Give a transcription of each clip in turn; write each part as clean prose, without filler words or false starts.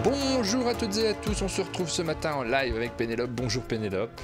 Bonjour à toutes et à tous, on se retrouve ce matin en live avec Pénélope. Bonjour Pénélope.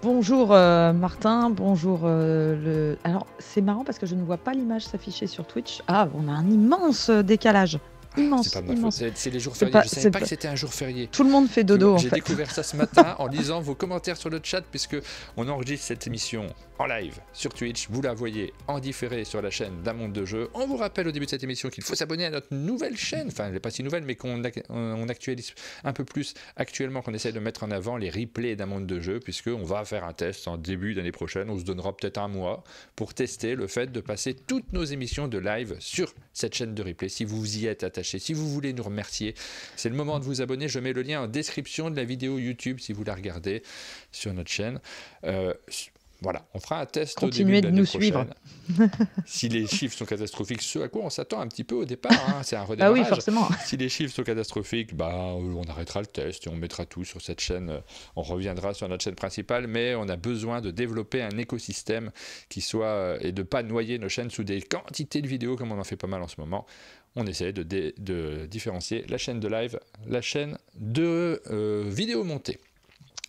Bonjour Martin, bonjour Alors c'est marrant parce que je ne vois pas l'image s'afficher sur Twitch. Ah, on a un immense décalage. C'est pas Immense, de ma faute, immense. c'est les jours C'est fériés. pas, Je savais c'est pas que pas- c'était un jour férié. Tout le monde fait Tu vois, dodo en j'ai fait. découvert ça ce matin en lisant vos commentaires sur le chat, puisque on enregistre cette émission en live sur Twitch. Vous la voyez en différé sur la chaîne d'Un Monde de Jeux. On vous rappelle au début de cette émission qu'il faut s'abonner à notre nouvelle chaîne. Enfin, elle n'est pas si nouvelle, mais on actualise un peu plus actuellement, qu'on essaie de mettre en avant les replays d'Un Monde de Jeux, puisqu'on va faire un test en début d'année prochaine. On se donnera peut-être un mois pour tester le fait de passer toutes nos émissions de live sur cette chaîne de replay. Si vous y êtes attaché, si vous voulez nous remercier, c'est le moment de vous abonner. Je mets le lien en description de la vidéo YouTube si vous la regardez sur notre chaîne. Voilà, on fera un test Continuez au début de de l'année nous prochaine. suivre. Si les chiffres sont catastrophiques, ce à quoi on s'attend un petit peu au départ, hein, c'est un Ah oui, redémarrage. forcément. Si les chiffres sont catastrophiques, on arrêtera le test et on mettra tout sur cette chaîne. On reviendra sur notre chaîne principale, mais on a besoin de développer un écosystème qui soit et de ne pas noyer nos chaînes sous des quantités de vidéos comme on en fait pas mal en ce moment. On essaie de différencier la chaîne de live, la chaîne de vidéo montée.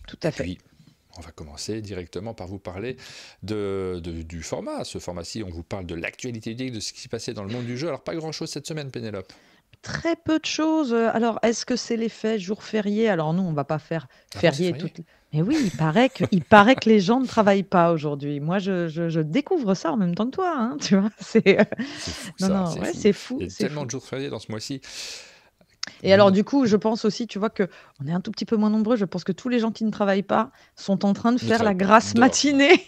Tout à fait. Puis, on va commencer directement par vous parler du format. Ce format-ci, on vous parle de l'actualité ludique, de ce qui s'est passé dans le monde du jeu. Alors, pas grand-chose cette semaine, Pénélope. Très peu de choses. Alors, est-ce que c'est l'effet jour férié? Alors nous, on va pas faire Ah bon, c'est férié férié? Mais oui, il paraît que les gens ne travaillent pas aujourd'hui. Moi, je découvre ça en même temps que toi, hein, tu vois. C'est fou Non, ça, non, c'est ouais, fou. c'est fou, Il y a c'est tellement fou. de jours fériés dans ce mois-ci. Et alors, du coup, je pense aussi, tu vois, que on est un tout petit peu moins nombreux. Je pense que tous les gens qui ne travaillent pas sont en train de Ne faire la travaille pas, grasse dehors. matinée.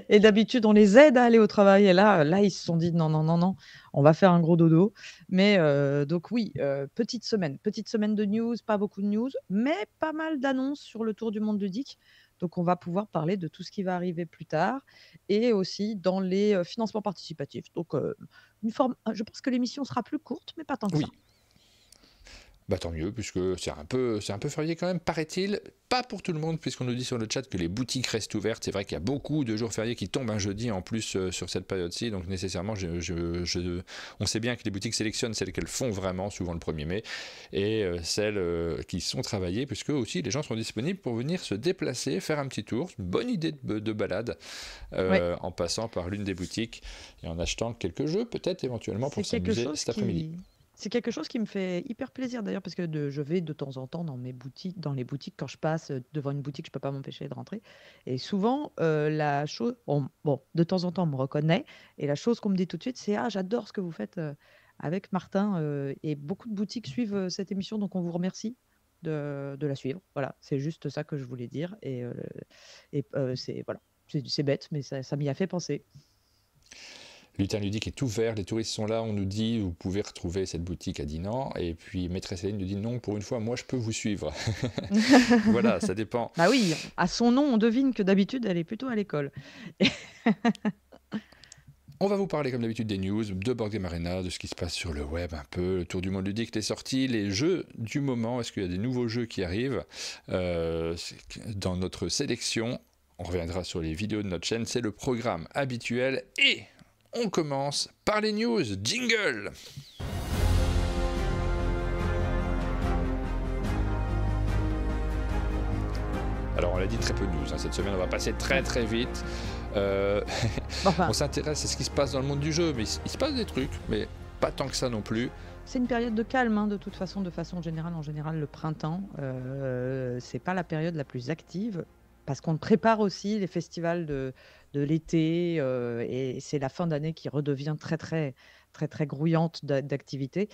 Et d'habitude, on les aide à aller au travail. Et là, ils se sont dit non, non, non, non, on va faire un gros dodo. Mais donc oui, petite semaine de news, pas beaucoup de news, mais pas mal d'annonces sur le tour du monde ludique. Donc on va pouvoir parler de tout ce qui va arriver plus tard et aussi dans les financements participatifs. Donc je pense que l'émission sera plus courte, mais pas tant que ça. Oui, bah tant mieux, puisque c'est un peu férié quand même, paraît-il. Pas pour tout le monde, puisqu'on nous dit sur le chat que les boutiques restent ouvertes. C'est vrai qu'il y a beaucoup de jours fériés qui tombent un jeudi en plus sur cette période-ci, donc nécessairement, on sait bien que les boutiques sélectionnent celles qu'elles font vraiment, souvent le 1er mai, et celles qui sont travaillées, puisque aussi les gens sont disponibles pour venir se déplacer, faire un petit tour. Une bonne idée de balade, Ouais. en passant par l'une des boutiques et en achetant quelques jeux, peut-être éventuellement pour s'amuser cet après-midi. C'est quelque chose qui me fait hyper plaisir d'ailleurs parce que je vais de temps en temps dans les boutiques quand je passe devant une boutique, je peux pas m'empêcher de rentrer. Et souvent, la chose, bon, de temps en temps, on me reconnaît et la chose qu'on me dit tout de suite, c'est ah, j'adore ce que vous faites avec Martin et beaucoup de boutiques suivent cette émission, donc on vous remercie de la suivre. Voilà, c'est juste ça que je voulais dire c'est voilà, c'est bête, mais ça m'y a fait penser. Lutin Ludique est ouvert, les touristes sont là, on nous dit vous pouvez retrouver cette boutique à Dinan, et puis maîtresse Hélène nous dit non, pour une fois moi je peux vous suivre. Voilà, ça dépend. Bah oui, à son nom, on devine que d'habitude, elle est plutôt à l'école. On va vous parler comme d'habitude des news, de Board Game Arena, de ce qui se passe sur le web un peu, le tour du monde ludique, les sorties, les jeux du moment, est-ce qu'il y a des nouveaux jeux qui arrivent dans notre sélection. On reviendra sur les vidéos de notre chaîne, c'est le programme habituel, et on commence par les news. Jingle! Alors on l'a dit, très peu de news, hein. Cette semaine on va passer très très vite. Enfin, On s'intéresse à ce qui se passe dans le monde du jeu, mais il se passe des trucs, mais pas tant que ça non plus. c'est une période de calme, hein, de toute façon, de façon générale. En général, le printemps, c'est pas la période la plus active parce qu'on prépare aussi les festivals de l'été et c'est la fin d'année qui redevient très très très très grouillante d'activité.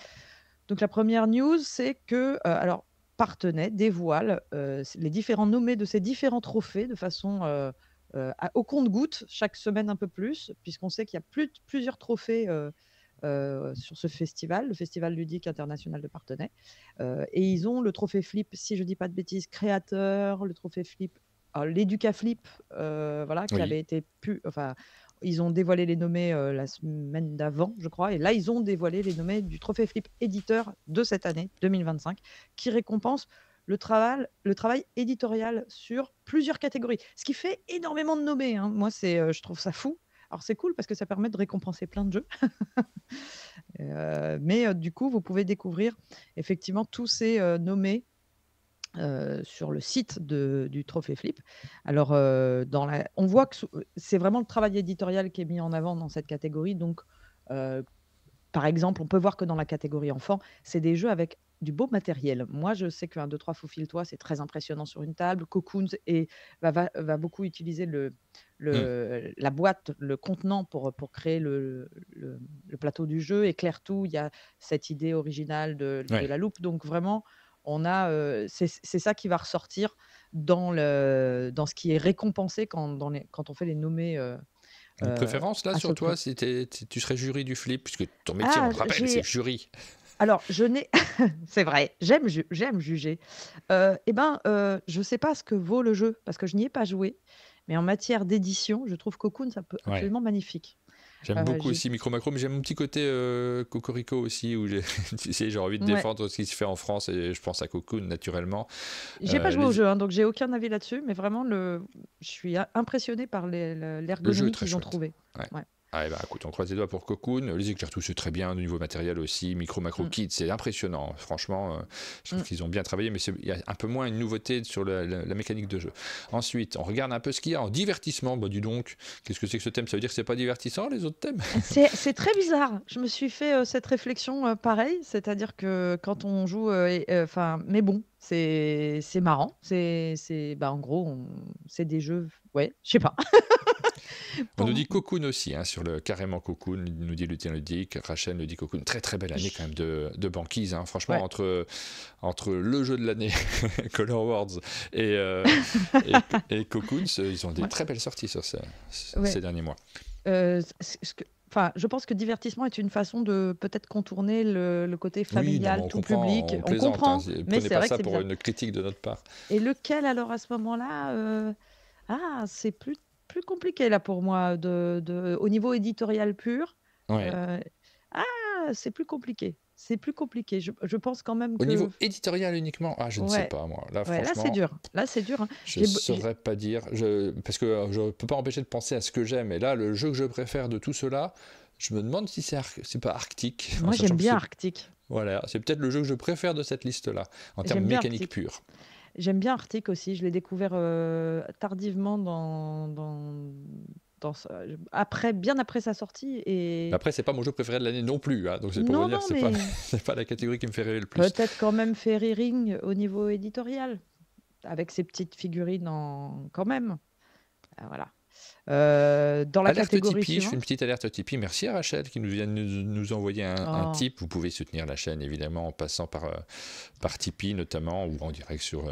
Donc la première news, c'est que alors Parthenay dévoile les différents nommés de ces différents trophées de façon au compte-gouttes, chaque semaine un peu plus, puisqu'on sait qu'il y a plusieurs trophées sur ce festival, le Festival ludique international de Parthenay. Et ils ont le trophée Flip, si je dis pas de bêtises, créateur, le trophée Flip, l'Educaflip, voilà, qui avait Oui, été enfin, ils ont dévoilé les nommés la semaine d'avant, je crois, et là, ils ont dévoilé les nommés du trophée Flip éditeur de cette année 2025, qui récompense le travail éditorial sur plusieurs catégories, ce qui fait énormément de nommés, hein. Moi, je trouve ça fou. Alors c'est cool parce que ça permet de récompenser plein de jeux. Mais du coup, vous pouvez découvrir effectivement tous ces nommés sur le site du Trophée Flip. Alors, on voit que c'est vraiment le travail éditorial qui est mis en avant dans cette catégorie. Donc, par exemple, on peut voir que dans la catégorie enfant, c'est des jeux avec du beau matériel. Moi, je sais qu'un 2, 3 Faufile-toi, c'est très impressionnant sur une table. Cocoons va beaucoup utiliser Hmm. la boîte, le contenant pour créer le plateau du jeu. Éclair-tout, il y a cette idée originale de Ouais. la loupe. Donc vraiment, c'est ça qui va ressortir dans ce qui est récompensé quand on fait les nommés Une préférence là un sur seul toi, prix. si tu serais jury du flip, puisque ton métier, on Ah, le rappelle, c'est jury. alors, je n'ai c'est vrai, j'aime juger. Je sais pas ce que vaut le jeu parce que je n'y ai pas joué, mais en matière d'édition, je trouve Cocoon ça peut Ouais. absolument magnifique. J'aime beaucoup J'ai aussi Micro Macro, mais j'aime mon petit côté Cocorico aussi, où tu sais, j'ai envie de ouais, défendre ce qui se fait en France et je pense à Cocoon naturellement. j'ai pas joué au Les- jeu, hein, donc j'ai aucun avis là-dessus, mais vraiment je suis impressionnée par Le jeu est l'ergonomie très qu'ils ont chouette. trouvée. Ouais. Ouais. Ah, bah, écoute, on croise les doigts pour Cocoon. Les éclaireurs, c'est très bien au niveau matériel aussi. Micro Macro Mmh. Kit, c'est impressionnant. Franchement, je trouve Mmh. qu'ils ont bien travaillé, mais il y a un peu moins une nouveauté sur la mécanique de jeu. Ensuite, on regarde un peu ce qu'il y a en divertissement. Bah, dis donc, qu'est-ce que c'est que ce thème? Ça veut dire que c'est pas divertissant, les autres thèmes? C'est très bizarre. Je me suis fait cette réflexion pareil, c'est-à-dire que quand on joue, mais bon, c'est marrant. En gros, c'est des jeux, ouais, je sais pas. On nous Pour- dit Cocoon aussi, hein, sur le carrément Cocoon, nous dit Lutien Ludic, Rachel nous dit Cocoon. Très très belle année quand même de banquise. Hein. Franchement, Ouais. entre le jeu de l'année, Color Words, et, et Cocoon, ils ont des Ouais. très belles sorties sur Ouais. ces derniers mois. Je pense que divertissement est une façon de peut-être contourner le côté Oui, non, mais familial, on tout comprend, public. on On plaisante. Hein. comprend, mais Prenez c'est pas vrai que ça c'est pour bizarre. une critique de notre part. Et lequel alors à ce moment-là c'est plus compliqué là pour moi au niveau éditorial pur. Ouais. euh, c'est plus compliqué. C'est plus compliqué. Je pense quand même Au que niveau éditorial uniquement, je ne sais ouais, pas moi. Là, ouais, là c'est franchement, dur. Là c'est dur. Hein. je ne saurais pas dire. Parce que je ne peux pas empêcher de penser à ce que j'aime. Et là, le jeu que je préfère de tout cela, je me demande si c'est pas Arctic. Moi j'aime bien Arctic. Voilà, c'est peut-être le jeu que je préfère de cette liste-là, en termes J'aime bien mécanique Arctic. pure. J'aime bien Arctic aussi. Je l'ai découvert tardivement bien après sa sortie. Et Après, c'est pas mon jeu préféré de l'année non plus, hein, donc c'est pour non, vous dire non, que mais c'est pas la catégorie qui me fait rêver le plus. peut-être quand même Fairy Ring au niveau éditorial, avec ses petites figurines quand même. Voilà. Dans la Alerte catégorie Tipeee, je fais une suivante. petite alerte Tipeee. Merci à Rachel qui nous vient de nous envoyer un Oh. tip. Vous pouvez soutenir la chaîne évidemment en passant par Tipeee notamment ou en direct sur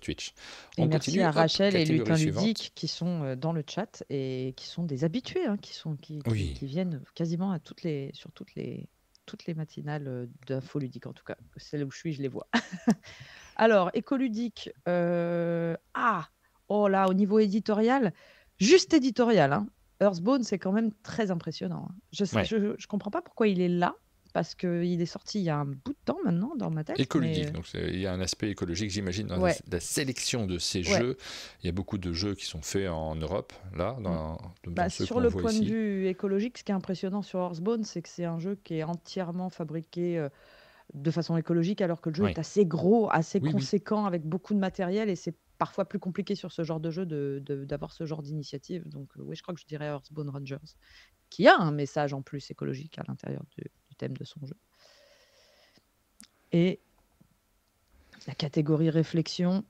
Twitch. Et On merci continue. à Hop, Rachel et catégorie Lutin suivante. Ludique qui sont dans le chat et qui sont des habitués, hein, Oui. qui viennent quasiment sur toutes les matinales d'info ludique, en tout cas. Celle où je suis, je les vois. Alors, écoludique. Oh là, au niveau éditorial, juste éditorial. Hein. Earthbound, c'est quand même très impressionnant. Hein. Je comprends pas pourquoi il est là, parce qu'il est sorti il y a un bout de temps maintenant dans ma tête. Écoludique, mais... donc il y a un aspect écologique, j'imagine, dans Ouais. la sélection de ces Ouais. jeux. Il y a beaucoup de jeux qui sont faits en Europe, là, dans ceux Sur qu'on le voit point ici. de vue écologique, ce qui est impressionnant sur Earthbound, c'est que c'est un jeu qui est entièrement fabriqué de façon écologique, alors que le jeu Oui. est assez gros, assez Oui, oui. conséquent, avec beaucoup de matériel, et c'est parfois plus compliqué sur ce genre de jeu d'avoir ce genre d'initiative. Donc oui, je crois que je dirais Earthbound Rangers, qui a un message en plus écologique à l'intérieur du thème de son jeu. Et la catégorie réflexion,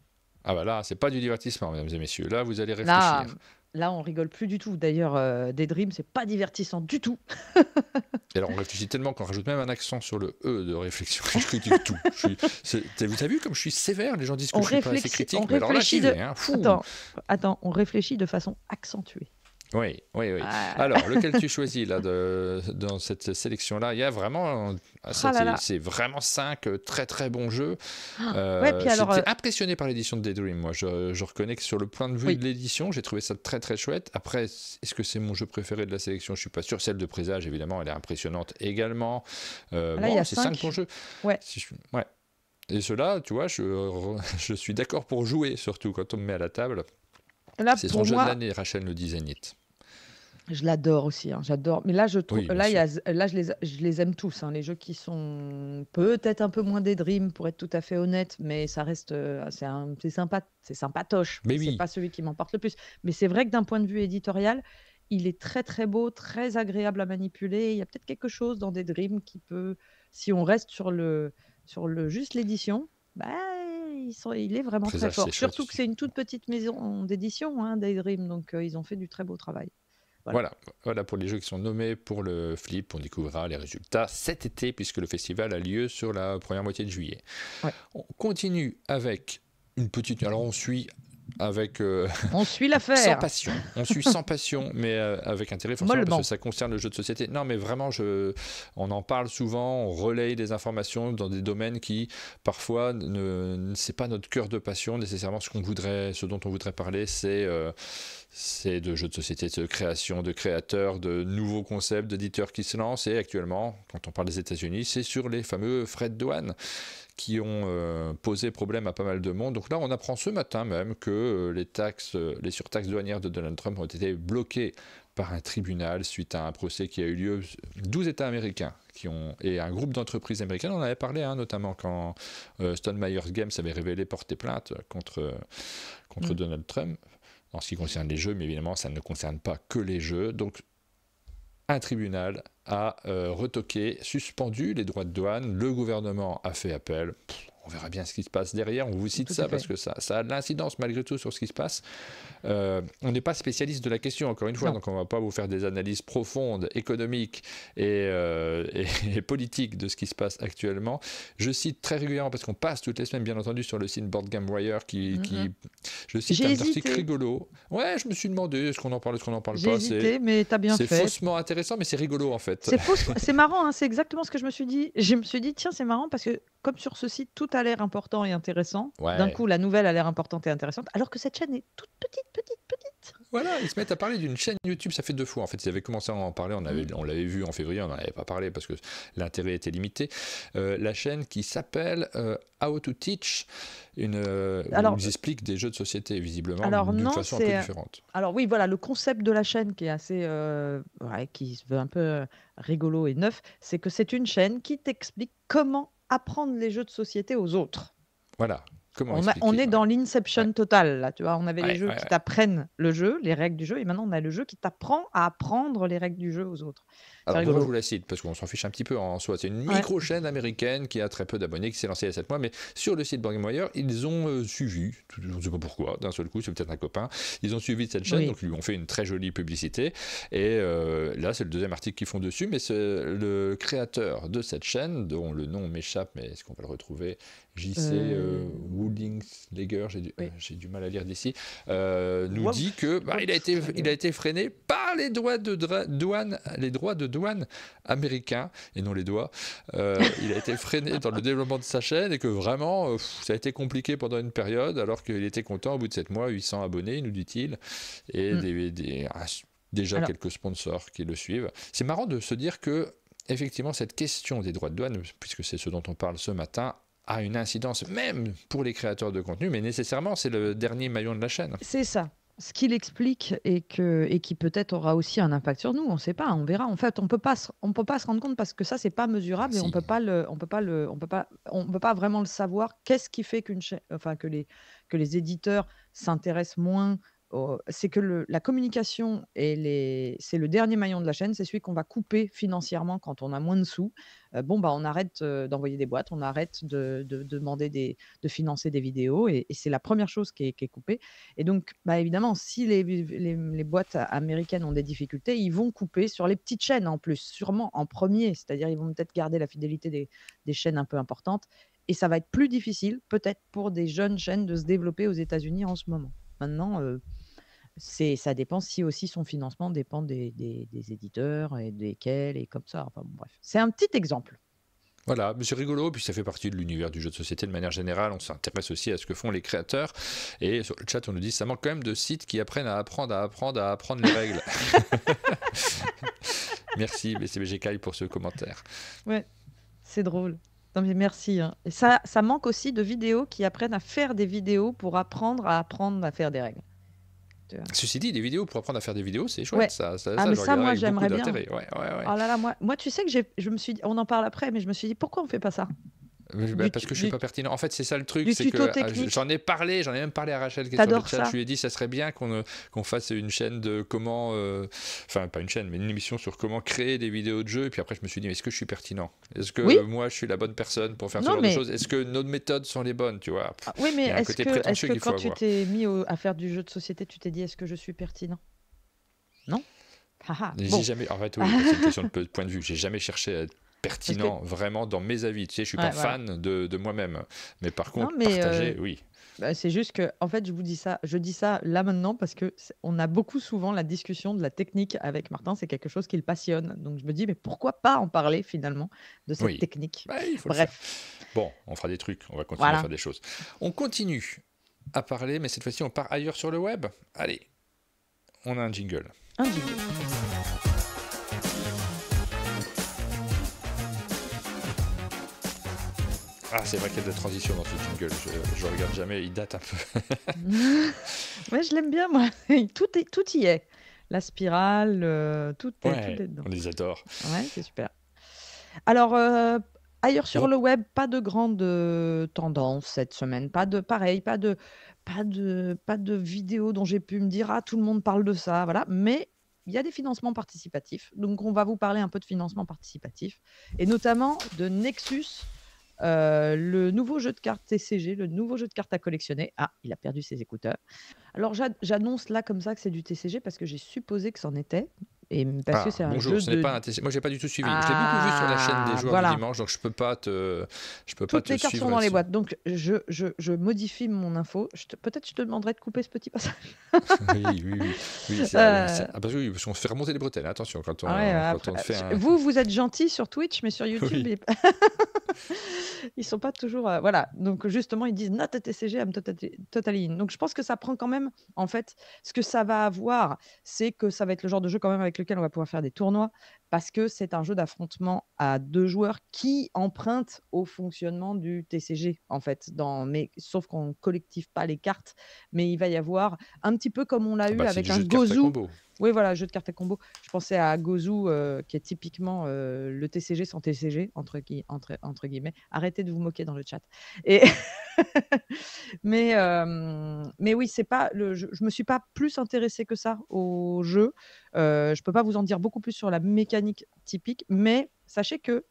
Ah bah là, c'est pas du divertissement, mesdames et messieurs. Là, vous allez réfléchir. là on rigole plus du tout. D'ailleurs, Daydream, c'est pas divertissant du tout. Et alors, on réfléchit tellement qu'on rajoute même un accent sur le E de réflexion. Je critique tout. Vous avez vu comme je suis sévère? Les gens disent que je suis pas assez critique. Mais alors là, j'y vais. Hein. Fou. Attends, on réfléchit de façon accentuée. Oui. Ah. Alors, lequel tu choisis là dans cette sélection-là? Il y a vraiment, c'est vraiment 5 très très bons jeux. J'étais impressionné par l'édition de Daydream. Moi, je reconnais que sur le point de vue de l'édition, j'ai trouvé ça très très chouette. Après, est-ce que c'est mon jeu préféré de la sélection? Je suis pas sûr. Celle de Présage, évidemment, elle est impressionnante également. Là, il y a c'est 5 bons jeux. Ouais. Ouais. Et ceux-là, tu vois, je suis d'accord pour jouer, surtout quand on me met à la table. C'est son jeu de l'année, Rachel nous dit Zénith. Je l'adore aussi, hein, j'adore. Mais là, Oui, bien là, sûr. là je les aime tous, hein, les jeux qui sont peut-être un peu moins des Dream, pour être tout à fait honnête, mais ça reste, c'est sympa, c'est sympatoche. Mais C'est oui, pas celui qui m'emporte le plus. Mais c'est vrai que d'un point de vue éditorial, il est très très beau, très agréable à manipuler. Il y a peut-être quelque chose dans des Dream qui peut, si on reste sur le juste l'édition, bah, il est vraiment très présage, c'est fort. chouette Surtout que aussi. c'est une toute petite maison d'édition, hein, Daydream, donc ils ont fait du très beau travail. Voilà. Voilà, voilà pour les jeux qui sont nommés pour le Flip. On découvrira les résultats cet été puisque le festival a lieu sur la première moitié de juillet. Ouais. On continue avec une petite. Alors on suit avec On suit sans l'affaire, passion. On suit sans passion, mais avec intérêt forcément parce que mollement. ça concerne le jeu de société. Non, mais vraiment, on en parle souvent, on relaye des informations dans des domaines qui parfois c'est pas notre cœur de passion nécessairement. Ce dont on voudrait parler, c'est de jeux de société, de création, de créateurs, de nouveaux concepts, d'éditeurs qui se lancent. Et actuellement, quand on parle des États-Unis, c'est sur les fameux frais de douane qui ont posé problème à pas mal de monde. Donc là, on apprend ce matin même que les surtaxes douanières de Donald Trump ont été bloquées par un tribunal suite à un procès qui a eu lieu. 12 États américains et un groupe d'entreprises américaines, on en avait parlé, hein, notamment quand Stone Myers Games avait révélé porter plainte contre Donald Trump en ce qui concerne les jeux, mais évidemment, ça ne concerne pas que les jeux. Donc, un tribunal a retoqué, suspendu les droits de douane. Le gouvernement a fait appel. On verra bien ce qui se passe derrière. On vous cite Tout à ça fait. parce que ça a de l'incidence malgré tout sur ce qui se passe. On n'est pas spécialiste de la question, encore une fois, Non. donc on ne va pas vous faire des analyses profondes, économiques et politiques de ce qui se passe actuellement. Je cite très régulièrement, parce qu'on passe toutes les semaines, bien entendu, sur le site Board Game Wire, je cite J'ai un article hésité. rigolo. Ouais, je me suis demandé, est-ce qu'on en parle, est-ce qu'on n'en parle J'ai pas. hésité, mais t'as bien C'est fait. faussement intéressant, mais c'est rigolo en fait. C'est faux, c'est marrant, hein, c'est exactement ce que je me suis dit. Je me suis dit, tiens, c'est marrant parce que comme sur ce site, tout a l'air important et intéressant. D'un Ouais. coup, la nouvelle a l'air importante et intéressante, alors que cette chaîne est toute petite, petite, petite. Voilà, ils se mettent à parler d'une chaîne YouTube, ça fait 2 fois. En fait, ils avaient commencé à en parler, on l'avait vu en février, on n'en avait pas parlé parce que l'intérêt était limité. La chaîne qui s'appelle How to Teach, où ils expliquent des jeux de société, visiblement, Alors d'une non, façon un peu différente. Alors oui, voilà, le concept de la chaîne qui est assez, qui se veut un peu rigolo et neuf, c'est que c'est une chaîne qui t'explique comment apprendre les jeux de société aux autres. Voilà, comment On expliquer. est dans l'inception totale, là, tu vois. On avait les jeux qui Ouais. t'apprennent le jeu, les règles du jeu, et maintenant on a le jeu qui t'apprend à apprendre les règles du jeu aux autres. C'est Alors pourquoi je rigolo. vous la cite? Parce qu'on s'en fiche un petit peu en soi. C'est une Ouais. micro-chaîne américaine qui a très peu d'abonnés, qui s'est lancée il y a 7 mois, mais sur le site Board Game Wire, ils ont suivi, je ne sais pas pourquoi, d'un seul coup, c'est peut-être un copain, ils ont suivi cette chaîne, Oui. donc ils lui ont fait une très jolie publicité, et là c'est le deuxième article qu'ils font dessus, mais c'est le créateur de cette chaîne, dont le nom m'échappe, mais est-ce qu'on va le retrouver? JC Woodingslegger, j'ai du mal à lire d'ici, nous dit que il a été freiné par les droits de douane américains et non les doigts. Il a été freiné dans le développement de sa chaîne et que vraiment ça a été compliqué pendant une période alors qu'il était content au bout de 7 mois, 800 abonnés, nous dit-il, et déjà Alors, quelques sponsors qui le suivent. C'est marrant de se dire que effectivement cette question des droits de douane, puisque c'est ce dont on parle ce matin, a une incidence même pour les créateurs de contenu, mais nécessairement c'est le dernier maillon de la chaîne. c'est ça. Ce qu'il explique et qui peut-être aura aussi un impact sur nous, on ne sait pas, on verra. En fait, on peut pas se rendre compte parce que ça, c'est pas mesurable et Si. on peut pas vraiment le savoir. Qu'est-ce qui fait que les éditeurs s'intéressent moins c'est que la communication c'est le dernier maillon de la chaîne, c'est celui qu'on va couper financièrement quand on a moins de sous. On arrête d'envoyer des boîtes, on arrête de demander de financer des vidéos et c'est la première chose qui est coupée. Et donc, évidemment, si les boîtes américaines ont des difficultés, ils vont couper sur les petites chaînes en plus, sûrement en premier. C'est-à-dire, ils vont peut-être garder la fidélité des chaînes un peu importantes. Et ça va être plus difficile, peut-être, pour des jeunes chaînes de se développer aux États-Unis en ce moment. Maintenant, ça dépend si aussi son financement dépend des éditeurs et desquels et comme ça. Enfin, bon, bref. C'est un petit exemple. Voilà, mais c'est rigolo, puis ça fait partie de l'univers du jeu de société de manière générale. On s'intéresse aussi à ce que font les créateurs. Et sur le chat, on nous dit ça manque quand même de sites qui apprennent à apprendre les règles. Merci, BCBG Kai, pour ce commentaire. Ouais, c'est drôle. Non, mais merci. Hein. Et ça manque aussi de vidéos qui apprennent à faire des vidéos pour apprendre à faire des règles. Ceci dit, des vidéos pour apprendre à faire des vidéos, c'est chouette, Ouais. Ah, mais je ça, regarderai moi, avec beaucoup j'aimerais bien. d'intérêt. Ouais, ouais, ouais. Oh là là, moi, tu sais que je me suis dit, on en parle après, mais je me suis dit, pourquoi on fait pas ça? Du, Parce tu- que je suis du, pas pertinent. En fait, c'est ça le truc, du c'est tuto que technique, j'en ai même parlé à Rachel qui est sur le t'adores chat. Je ça? lui ai dit, ça serait bien qu'on fasse une chaîne de comment, enfin pas une chaîne, mais une émission sur comment créer des vidéos de jeux. Et puis après, je me suis dit, est-ce que je suis pertinent? Est-ce Oui? que moi, je suis la bonne personne pour faire ce Non, genre de mais choses? Est-ce que nos méthodes sont les bonnes? Tu vois, oui, mais il y a un côté est-ce prétentieux que qu'il faut quand tu avoir. t'es mis à faire du jeu de société, tu t'es dit, est-ce que je suis pertinent? Non? Haha, J'ai bon. jamais, en fait, oui, c'est une question de point de vue. J'ai jamais cherché à être Parce que, pertinent vraiment dans mes avis. Tu sais, je suis pas ouais, voilà. fan de moi-même. Mais par Non, contre, mais partager, oui. bah, c'est juste que, en fait, je dis ça là maintenant parce que on a beaucoup souvent la discussion de la technique avec Martin, c'est quelque chose qui le passionne. Donc je me dis, mais pourquoi pas en parler finalement de cette Oui, technique? bah, il faut le faire. Bref, Bon, on fera des trucs, on va continuer à voilà, faire des choses. On continue à parler, mais cette fois-ci, on part ailleurs sur le web. Allez, on a un jingle. un jingle. Ah, c'est vrai qu'il y a de la transition dans ce jingle. Je le regarde jamais, il date un peu. Ouais, je l'aime bien, moi. Tout y est. La spirale, tout est Ouais, dedans. on les adore. Ouais, c'est super. Alors, ailleurs sur On- le web, pas de grande tendance cette semaine. Pas de vidéo dont j'ai pu me dire, ah, tout le monde parle de ça, voilà. Mais il y a des financements participatifs. Donc, on va vous parler un peu de financement participatif et notamment de Nexus, le nouveau jeu de cartes TCG, le nouveau jeu de cartes à collectionner. Ah, il a perdu ses écouteurs. Alors, j'annonce là comme ça que c'est du TCG parce que j'ai supposé que c'en était et parce que Ah, c'est un bonjour, jeu ce n'est de. pas un TCG. Moi, j'ai pas du tout suivi. Je l'ai beaucoup vu sur la chaîne des Ah, joueurs du voilà. dimanche, donc je peux pas Toutes te les cartes sont suivre dans les là-dessus. boîtes. Donc, je modifie mon info. Peut-être je te demanderai de couper ce petit passage. Oui, oui, oui, oui, Euh, ah bah oui, parce qu'on se fait remonter les bretelles. Attention, ah ouais, quand on fait un. vous êtes gentil sur Twitch, mais sur YouTube, Oui. ils sont pas toujours. Voilà. Donc, justement, ils disent not a TCG, I'm totally in. Donc, je pense que ça prend quand même. En fait, ce que ça va avoir, c'est que ça va être le genre de jeu quand même avec lequel on va pouvoir faire des tournois parce que c'est un jeu d'affrontement à 2 joueurs qui emprunte au fonctionnement du TCG, en fait, mais sauf qu'on ne collective pas les cartes, mais il va y avoir un petit peu comme on l'a Ah eu bah, c'est avec du un jeu de cartes à Gozu. combo. Oui, voilà, jeu de cartes à combo. Je pensais à Gozu, qui est typiquement, le TCG sans TCG, entre guillemets. Arrêtez de vous moquer dans le chat et mais oui, c'est pas le je me suis pas plus intéressée que ça au jeu. Je peux pas vous en dire beaucoup plus sur la mécanique typique, mais sachez que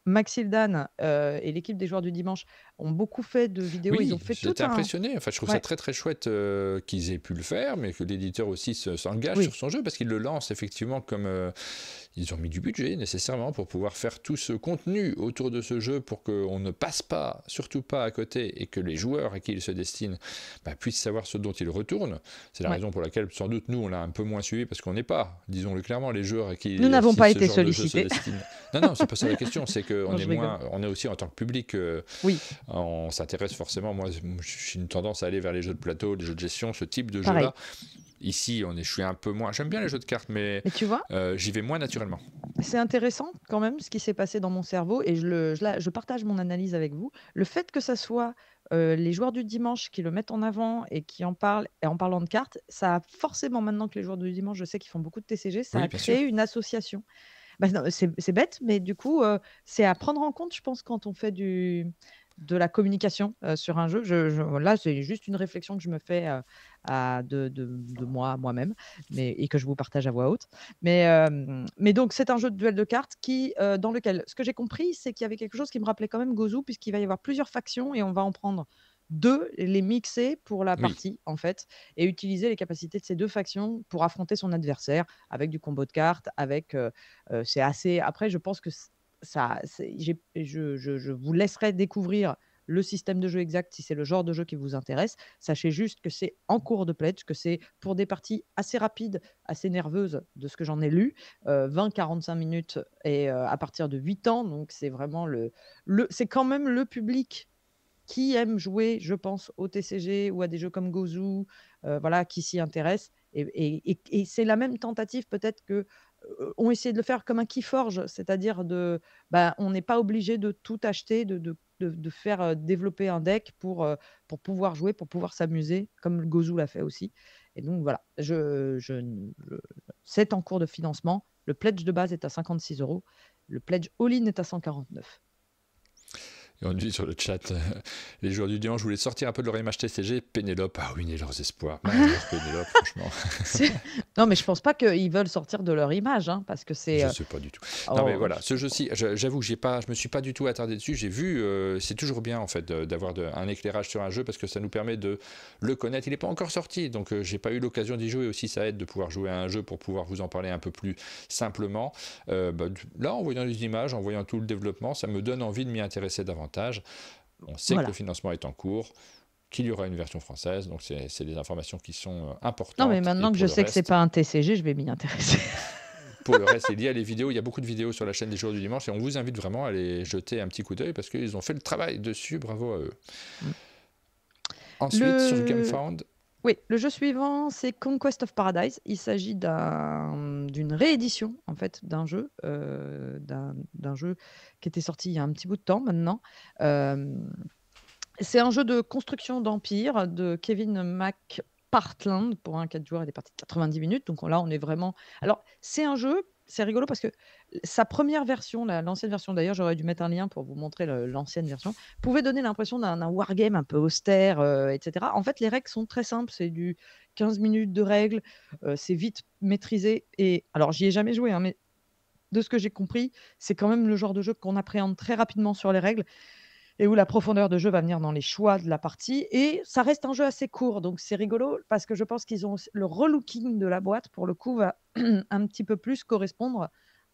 Maxildan, et l'équipe des joueurs du dimanche ont beaucoup fait de vidéos. Ils ont Oui, fait tout j'étais un. impressionné. Enfin, je trouve ça Ouais, très très chouette qu'ils aient pu le faire, mais que l'éditeur aussi s'engage sur oui, son jeu parce qu'il le lance effectivement comme ils ont mis du budget nécessairement pour pouvoir faire tout ce contenu autour de ce jeu pour qu'on ne passe pas, surtout pas à côté, et que les joueurs à qui il se destine puissent savoir ce dont ils retournent. C'est la ouais. raison pour laquelle sans doute nous on l'a un peu moins suivi parce qu'on n'est pas, disons-le clairement, les joueurs à Nous qui n'avons pas ce été genre de jeu se sollicités. destinent. Non, non, c'est pas ça la question, c'est qu'on Non, est je rigole. moins, on est aussi en tant que public. Oui, On s'intéresse forcément, moi j'ai une tendance à aller vers les jeux de plateau, les jeux de gestion, ce type de pareil. jeu-là. Ici, je suis un peu moins. J'aime bien les jeux de cartes, mais Mais tu vois, j'y vais moins naturellement. c'est intéressant quand même ce qui s'est passé dans mon cerveau et je partage mon analyse avec vous. Le fait que ça soit les joueurs du dimanche qui le mettent en avant et qui en parlent, et en parlant de cartes, ça a forcément, maintenant que les joueurs du dimanche, je sais qu'ils font beaucoup de TCG, ça Oui, a bien créé sûr. une association. Bah, non, c'est bête, mais du coup, c'est à prendre en compte, je pense, quand on fait de la communication sur un jeu. Là, c'est juste une réflexion que je me fais de moi-même, et que je vous partage à voix haute. Mais donc, c'est un jeu de duel de cartes dans lequel, ce que j'ai compris, c'est qu'il y avait quelque chose qui me rappelait quand même Gozu, puisqu'il va y avoir plusieurs factions et on va en prendre deux, les mixer pour la Oui. partie, en fait, et utiliser les capacités de ces deux factions pour affronter son adversaire avec du combo de cartes, c'est assez. Après, je pense que je vous laisserai découvrir le système de jeu exact si c'est le genre de jeu qui vous intéresse. Sachez juste que c'est en cours de pledge, que c'est pour des parties assez rapides, assez nerveuses de ce que j'en ai lu, 20-45 minutes et à partir de 8 ans. Donc c'est vraiment c'est quand même le public qui aime jouer, je pense, au TCG ou à des jeux comme Gozu, voilà, qui s'y intéressent. Et c'est la même tentative peut-être que ont essayé de le faire comme un Keyforge, c'est-à-dire on n'est pas obligé de tout acheter, de faire développer un deck pour pouvoir jouer, pour pouvoir s'amuser, comme le Gozu l'a fait aussi. Et donc voilà, c'est en cours de financement. Le pledge de base est à 56 €. Le pledge all-in est à 149. Et on dit sur le chat, les joueurs du dimanche voulaient sortir un peu de leur image TCG. Pénélope a ruiné leurs espoirs. Mais alors, Pénélope, franchement, Non, mais je pense pas qu'ils veulent sortir de leur image, hein, parce que c'est. je sais pas du tout. Non, mais Oh, voilà, ce jeu-ci, j'avoue que je me suis pas du tout attardé dessus. J'ai vu, c'est toujours bien en fait d'avoir un éclairage sur un jeu parce que ça nous permet de le connaître. Il n'est pas encore sorti, donc j'ai pas eu l'occasion d'y jouer aussi. Ça aide de pouvoir jouer à un jeu pour pouvoir vous en parler un peu plus simplement. Là, en voyant les images, en voyant tout le développement, ça me donne envie de m'y intéresser davantage. On sait que voilà. le financement est en cours, qu'il y aura une version française, donc c'est des informations qui sont Non, importantes. mais Et maintenant que je pour le sais que c'est reste, pas un TCG, je vais m'y intéresser. pour le reste, il y a les vidéos, il y a beaucoup de vidéos sur la chaîne des joueurs du dimanche et on vous invite vraiment à aller jeter un petit coup d'œil parce qu'ils ont fait le travail dessus, bravo à eux. Mm. Ensuite, sur Le... GameFound, Oui, le jeu suivant, c'est Conquest of Paradise. Il s'agit d'une réédition en fait d'un jeu, d'un jeu qui était sorti il y a un petit bout de temps maintenant. Euh, c'est un jeu de construction d'empire de Kevin McPartland pour un 4 joueurs et des parties de 90 minutes. Donc là, on est vraiment. Alors, c'est un jeu, c'est rigolo parce que sa première version, l'ancienne version d'ailleurs, j'aurais dû mettre un lien pour vous montrer l'ancienne version, pouvait donner l'impression d'un wargame un peu austère, etc. En fait, les règles sont très simples. C'est du 15 minutes de règles, c'est vite maîtrisé. Et alors, j'y ai jamais joué, hein, mais de ce que j'ai compris, c'est quand même le genre de jeu qu'on appréhende très rapidement sur les règles et où la profondeur de jeu va venir dans les choix de la partie. Et ça reste un jeu assez court, donc c'est rigolo parce que je pense qu'ils ont le relooking de la boîte, pour le coup, va un petit peu plus correspondre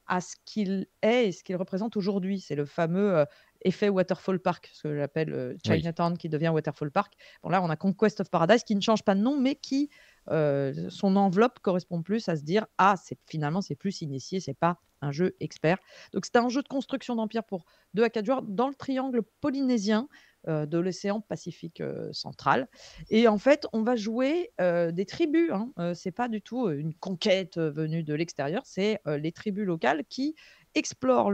à ce qu'il est et ce qu'il représente aujourd'hui. C'est le fameux effet Waterfall Park, ce que j'appelle oui. Chinatown qui devient Waterfall Park. Bon, là, on a Conquest of Paradise qui ne change pas de nom, mais qui, son enveloppe correspond plus à se dire, ah, finalement, c'est plus initié, c'est pas un jeu expert. Donc, c'est un jeu de construction d'empire pour 2 à 4 joueurs dans le triangle polynésien de l'océan Pacifique central. Et en fait, on va jouer des tribus. Hein. C'est pas du tout une conquête venue de l'extérieur, c'est les tribus locales qui explorent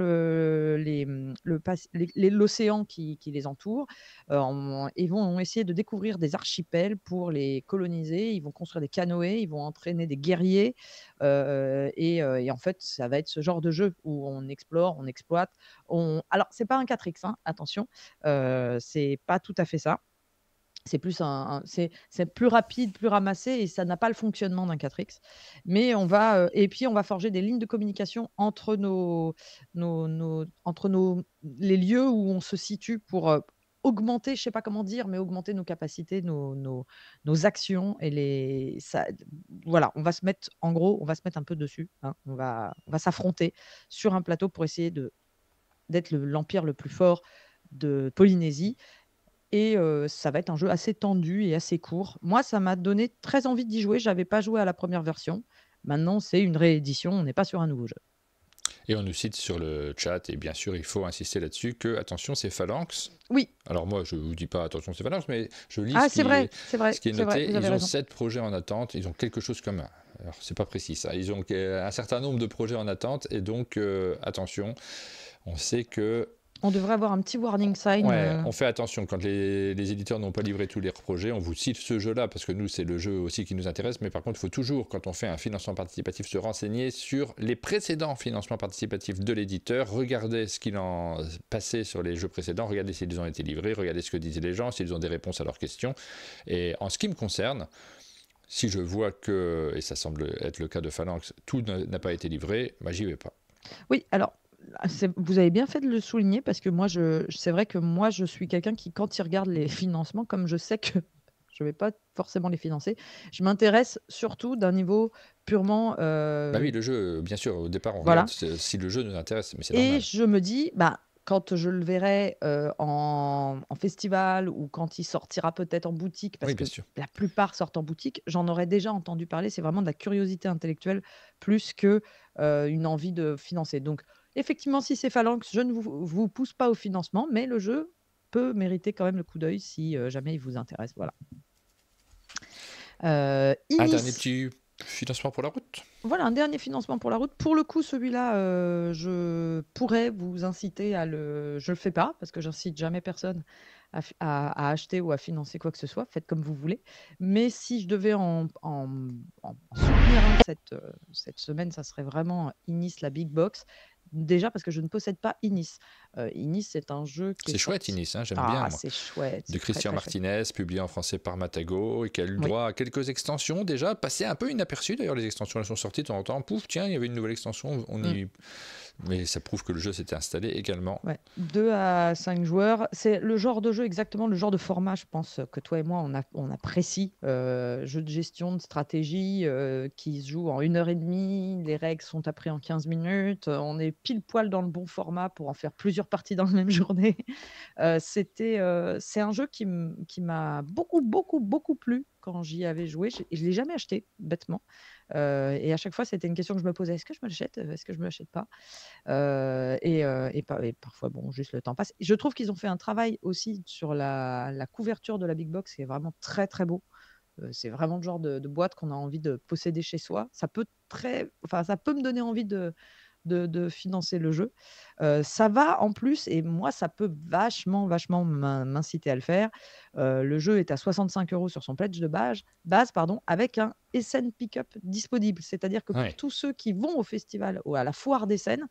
l'océan qui les entoure. Ils vont essayer de découvrir des archipels pour les coloniser. Ils vont construire des canoës, ils vont entraîner des guerriers. Et en fait, ça va être ce genre de jeu où on explore, on exploite. Alors, c'est pas un 4X, hein, attention. C'est pas tout à fait ça. C'est plus c'est plus rapide, plus ramassé et ça n'a pas le fonctionnement d'un 4X. Mais et puis on va forger des lignes de communication entre les lieux où on se situe pour augmenter, je sais pas comment dire, mais augmenter nos capacités, nos actions voilà, on va se mettre, en gros, on va se mettre un peu dessus. Hein. On va s'affronter sur un plateau pour essayer d'être l'empire le plus fort de Polynésie. Et ça va être un jeu assez tendu et assez court. Moi, ça m'a donné très envie d'y jouer. Je n'avais pas joué à la première version. Maintenant, c'est une réédition. On n'est pas sur un nouveau jeu. Et on nous cite sur le chat, et bien sûr, il faut insister là-dessus, que, attention, c'est Phalanx. Oui. Alors moi, je ne vous dis pas, attention, c'est Phalanx, mais je lis Ah, ce qui est noté. vrai, Ils ont raison. 7 projets en attente. Ils ont quelque chose comme... Alors, c'est pas précis, ça. Ils ont un certain nombre de projets en attente. Et donc, attention, on sait que... On devrait avoir un petit warning sign. Ouais, on fait attention quand les éditeurs n'ont pas livré tous leurs projets. On vous cite ce jeu-là parce que nous, c'est le jeu aussi qui nous intéresse. Mais par contre, il faut toujours, quand on fait un financement participatif, se renseigner sur les précédents financements participatifs de l'éditeur. Regardez ce qu'il en passait sur les jeux précédents. Regardez s'ils ont été livrés. Regardez ce que disaient les gens, s'ils ont des réponses à leurs questions. Et en ce qui me concerne, si je vois que, et ça semble être le cas de Phalanx, tout n'a pas été livré, bah, j'y vais pas. Oui, alors... Vous avez bien fait de le souligner parce que moi, c'est vrai que moi, je suis quelqu'un qui, quand il regarde les financements, comme je sais que je ne vais pas forcément les financer, je m'intéresse surtout d'un niveau purement... Bah oui, le jeu, bien sûr, au départ, on voilà. regarde si le jeu nous intéresse, mais c'est normal. Et je me dis, quand je le verrai en festival ou quand il sortira peut-être en boutique, parce que la plupart sortent en boutique, j'en aurais déjà entendu parler. C'est vraiment de la curiosité intellectuelle plus qu'une envie de financer. Donc, effectivement, si c'est Phalanx, je ne vous pousse pas au financement, mais le jeu peut mériter quand même le coup d'œil si jamais il vous intéresse. Voilà. Un dernier petit financement pour la route. Voilà, un dernier financement pour la route. Pour le coup, celui-là, je pourrais vous inciter à le... Je le fais pas, parce que j'incite jamais personne à acheter ou à financer quoi que ce soit, faites comme vous voulez. Mais si je devais en soutenir un cette semaine, ça serait vraiment Inis, la Big Box. Déjà parce que je ne possède pas Inis. Inis, c'est un jeu qui est C'est chouette, sorti. Inis, hein, j'aime bien, Ah, moi. c'est chouette, De c'est très, Christian très chouette. Martinez, publié en français par Matago, et qui a eu le Oui. droit à quelques extensions déjà, passé un peu inaperçu d'ailleurs, les extensions elles sont sorties de temps en temps, pouf, tiens, il y avait une nouvelle extension, Mmh. mais ça prouve que le jeu s'était installé également. Ouais, 2 à 5 joueurs. C'est le genre de jeu, exactement le genre de format, je pense, que toi et moi, on apprécie. Jeu de gestion, de stratégie, qui se joue en 1 heure et demie. Les règles sont apprises en 15 minutes. On est pile poil dans le bon format pour en faire plusieurs parties dans la même journée. C'est un jeu qui m'a beaucoup, beaucoup, beaucoup plu quand j'y avais joué. Et je l'ai jamais acheté, bêtement. Et à chaque fois, c'était une question que je me posais: «Est-ce que je me l'achète? Est-ce que je me l'achète pas?» Et parfois, bon, juste le temps passe. Je trouve qu'ils ont fait un travail aussi sur la couverture de la big box qui est vraiment très, très beau. C'est vraiment le genre de boîte qu'on a envie de posséder chez soi. Ça peut me donner envie de financer le jeu. Ça va en plus et moi, ça peut vachement, vachement m'inciter à le faire. Le jeu est à 65 € sur son pledge de base, pardon, avec un Essen Pickup disponible. C'est-à-dire que pour Ouais. tous ceux qui vont au festival ou à la foire d'Essen,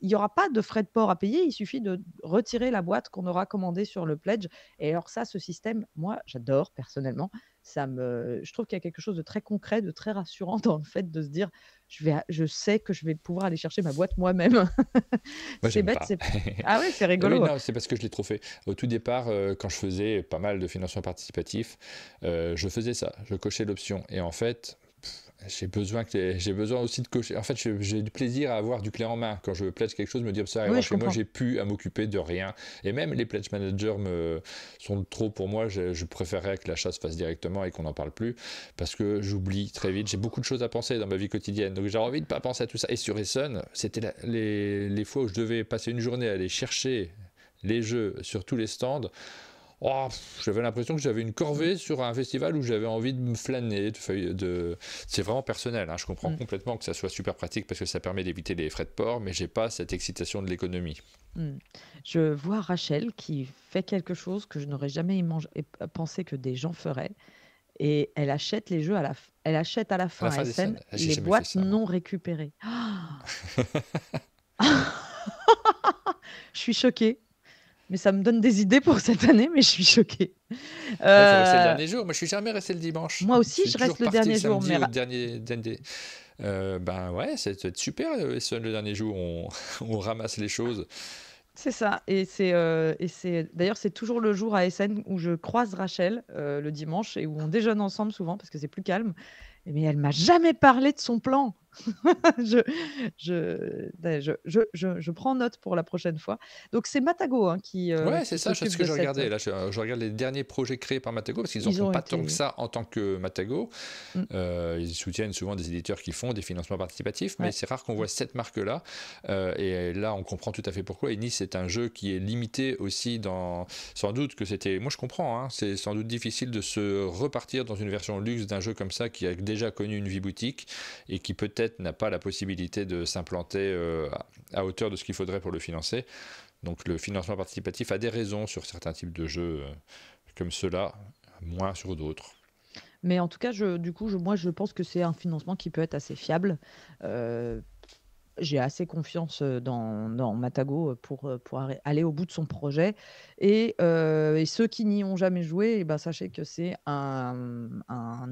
il y aura pas de frais de port à payer, il suffit de retirer la boîte qu'on aura commandée sur le pledge. Et alors ça, ce système, moi, j'adore personnellement. Je trouve qu'il y a quelque chose de très concret, de très rassurant dans le fait de se dire: je sais que je vais pouvoir aller chercher ma boîte moi-même». Moi, C'est j'aime bête, pas. c'est ah ouais, c'est Oui, rigolo. non, c'est parce que je l'ai trop fait. Au tout départ, quand je faisais pas mal de financement participatif, je faisais ça, je cochais l'option. Et en fait, j'ai besoin aussi de cocher. En fait, j'ai du plaisir à avoir du clé en main. Quand je pledge quelque chose, me dire ça Oui, arrivera je chez moi, comprends. j'ai plus à m'occuper de rien. Et même les pledge managers sont trop pour moi. Je préférerais que l'achat se fasse directement et qu'on n'en parle plus parce que j'oublie très vite. J'ai beaucoup de choses à penser dans ma vie quotidienne. Donc j'ai envie de pas penser à tout ça. Et sur Essen, c'était les fois où je devais passer une journée à aller chercher les jeux sur tous les stands. Oh, j'avais l'impression que j'avais une Mmh, corvée sur un festival où j'avais envie de me flâner. C'est vraiment personnel, hein. Je comprends mmh, complètement que ça soit super pratique parce que ça permet d'éviter les frais de port, mais j'ai pas cette excitation de l'économie. mmh. Je vois Rachel qui fait quelque chose que je n'aurais jamais pensé que des gens feraient. Et elle achète à la À la fin à fin des scènes, Essen j'ai les jamais fait boîtes ça, moi. non récupérées. Ah. Je suis choquée, mais ça me donne des idées pour cette année, mais je suis choquée. Là, il faut rester le Heu, dernier jour. Moi, je suis jamais resté le dimanche. Moi Je aussi, suis je toujours reste le parti le dernier jour, samedi au dernier. Ben ouais, ça doit être super, Essen, le dernier jour, on ramasse les choses. c'est ça. D'ailleurs, c'est toujours le jour à Essen où je croise Rachel, le dimanche, et où on déjeune ensemble souvent parce que c'est plus calme. Mais elle m'a jamais parlé de son plan. Je je prends note pour la prochaine fois. Donc c'est Matago, hein, Ouais, c'est qui ça, c'est ce s'occupe que de je cette, regardais. Là, je regarde les derniers projets créés par Matago parce qu'ils n'en ils font ont pas tant que été ça en tant que Matago. mmh, Ils soutiennent souvent des éditeurs qui font des financements participatifs, mais ouais. c'est rare qu'on voit cette marque-là. Et là, on comprend tout à fait pourquoi. Et Nice, c'est un jeu qui est limité aussi dans. Sans doute que c'était. Moi, je comprends, hein, c'est sans doute difficile de se repartir dans une version luxe d'un jeu comme ça qui a déjà connu une vie boutique et qui peut-être n'a pas la possibilité de s'implanter à hauteur de ce qu'il faudrait pour le financer. Donc le financement participatif a des raisons sur certains types de jeux comme ceux-là, moins sur d'autres. Mais en tout cas, moi, je pense que c'est un financement qui peut être assez fiable. Heu, j'ai assez confiance, dans Matago, pour aller au bout de son projet. Et ceux qui n'y ont jamais joué, eh ben, sachez que c'est un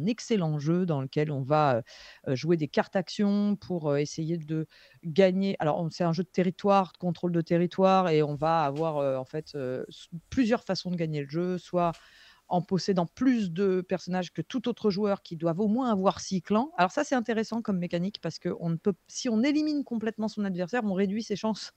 excellent jeu dans lequel on va, jouer des cartes actions pour, essayer de gagner. Alors c'est un jeu de territoire, de contrôle de territoire, et on va avoir, en fait, plusieurs façons de gagner le jeu, soit en possédant plus de personnages que tout autre joueur qui doivent au moins avoir 6 clans. Alors ça, c'est intéressant comme mécanique parce que si on élimine complètement son adversaire, on réduit ses chances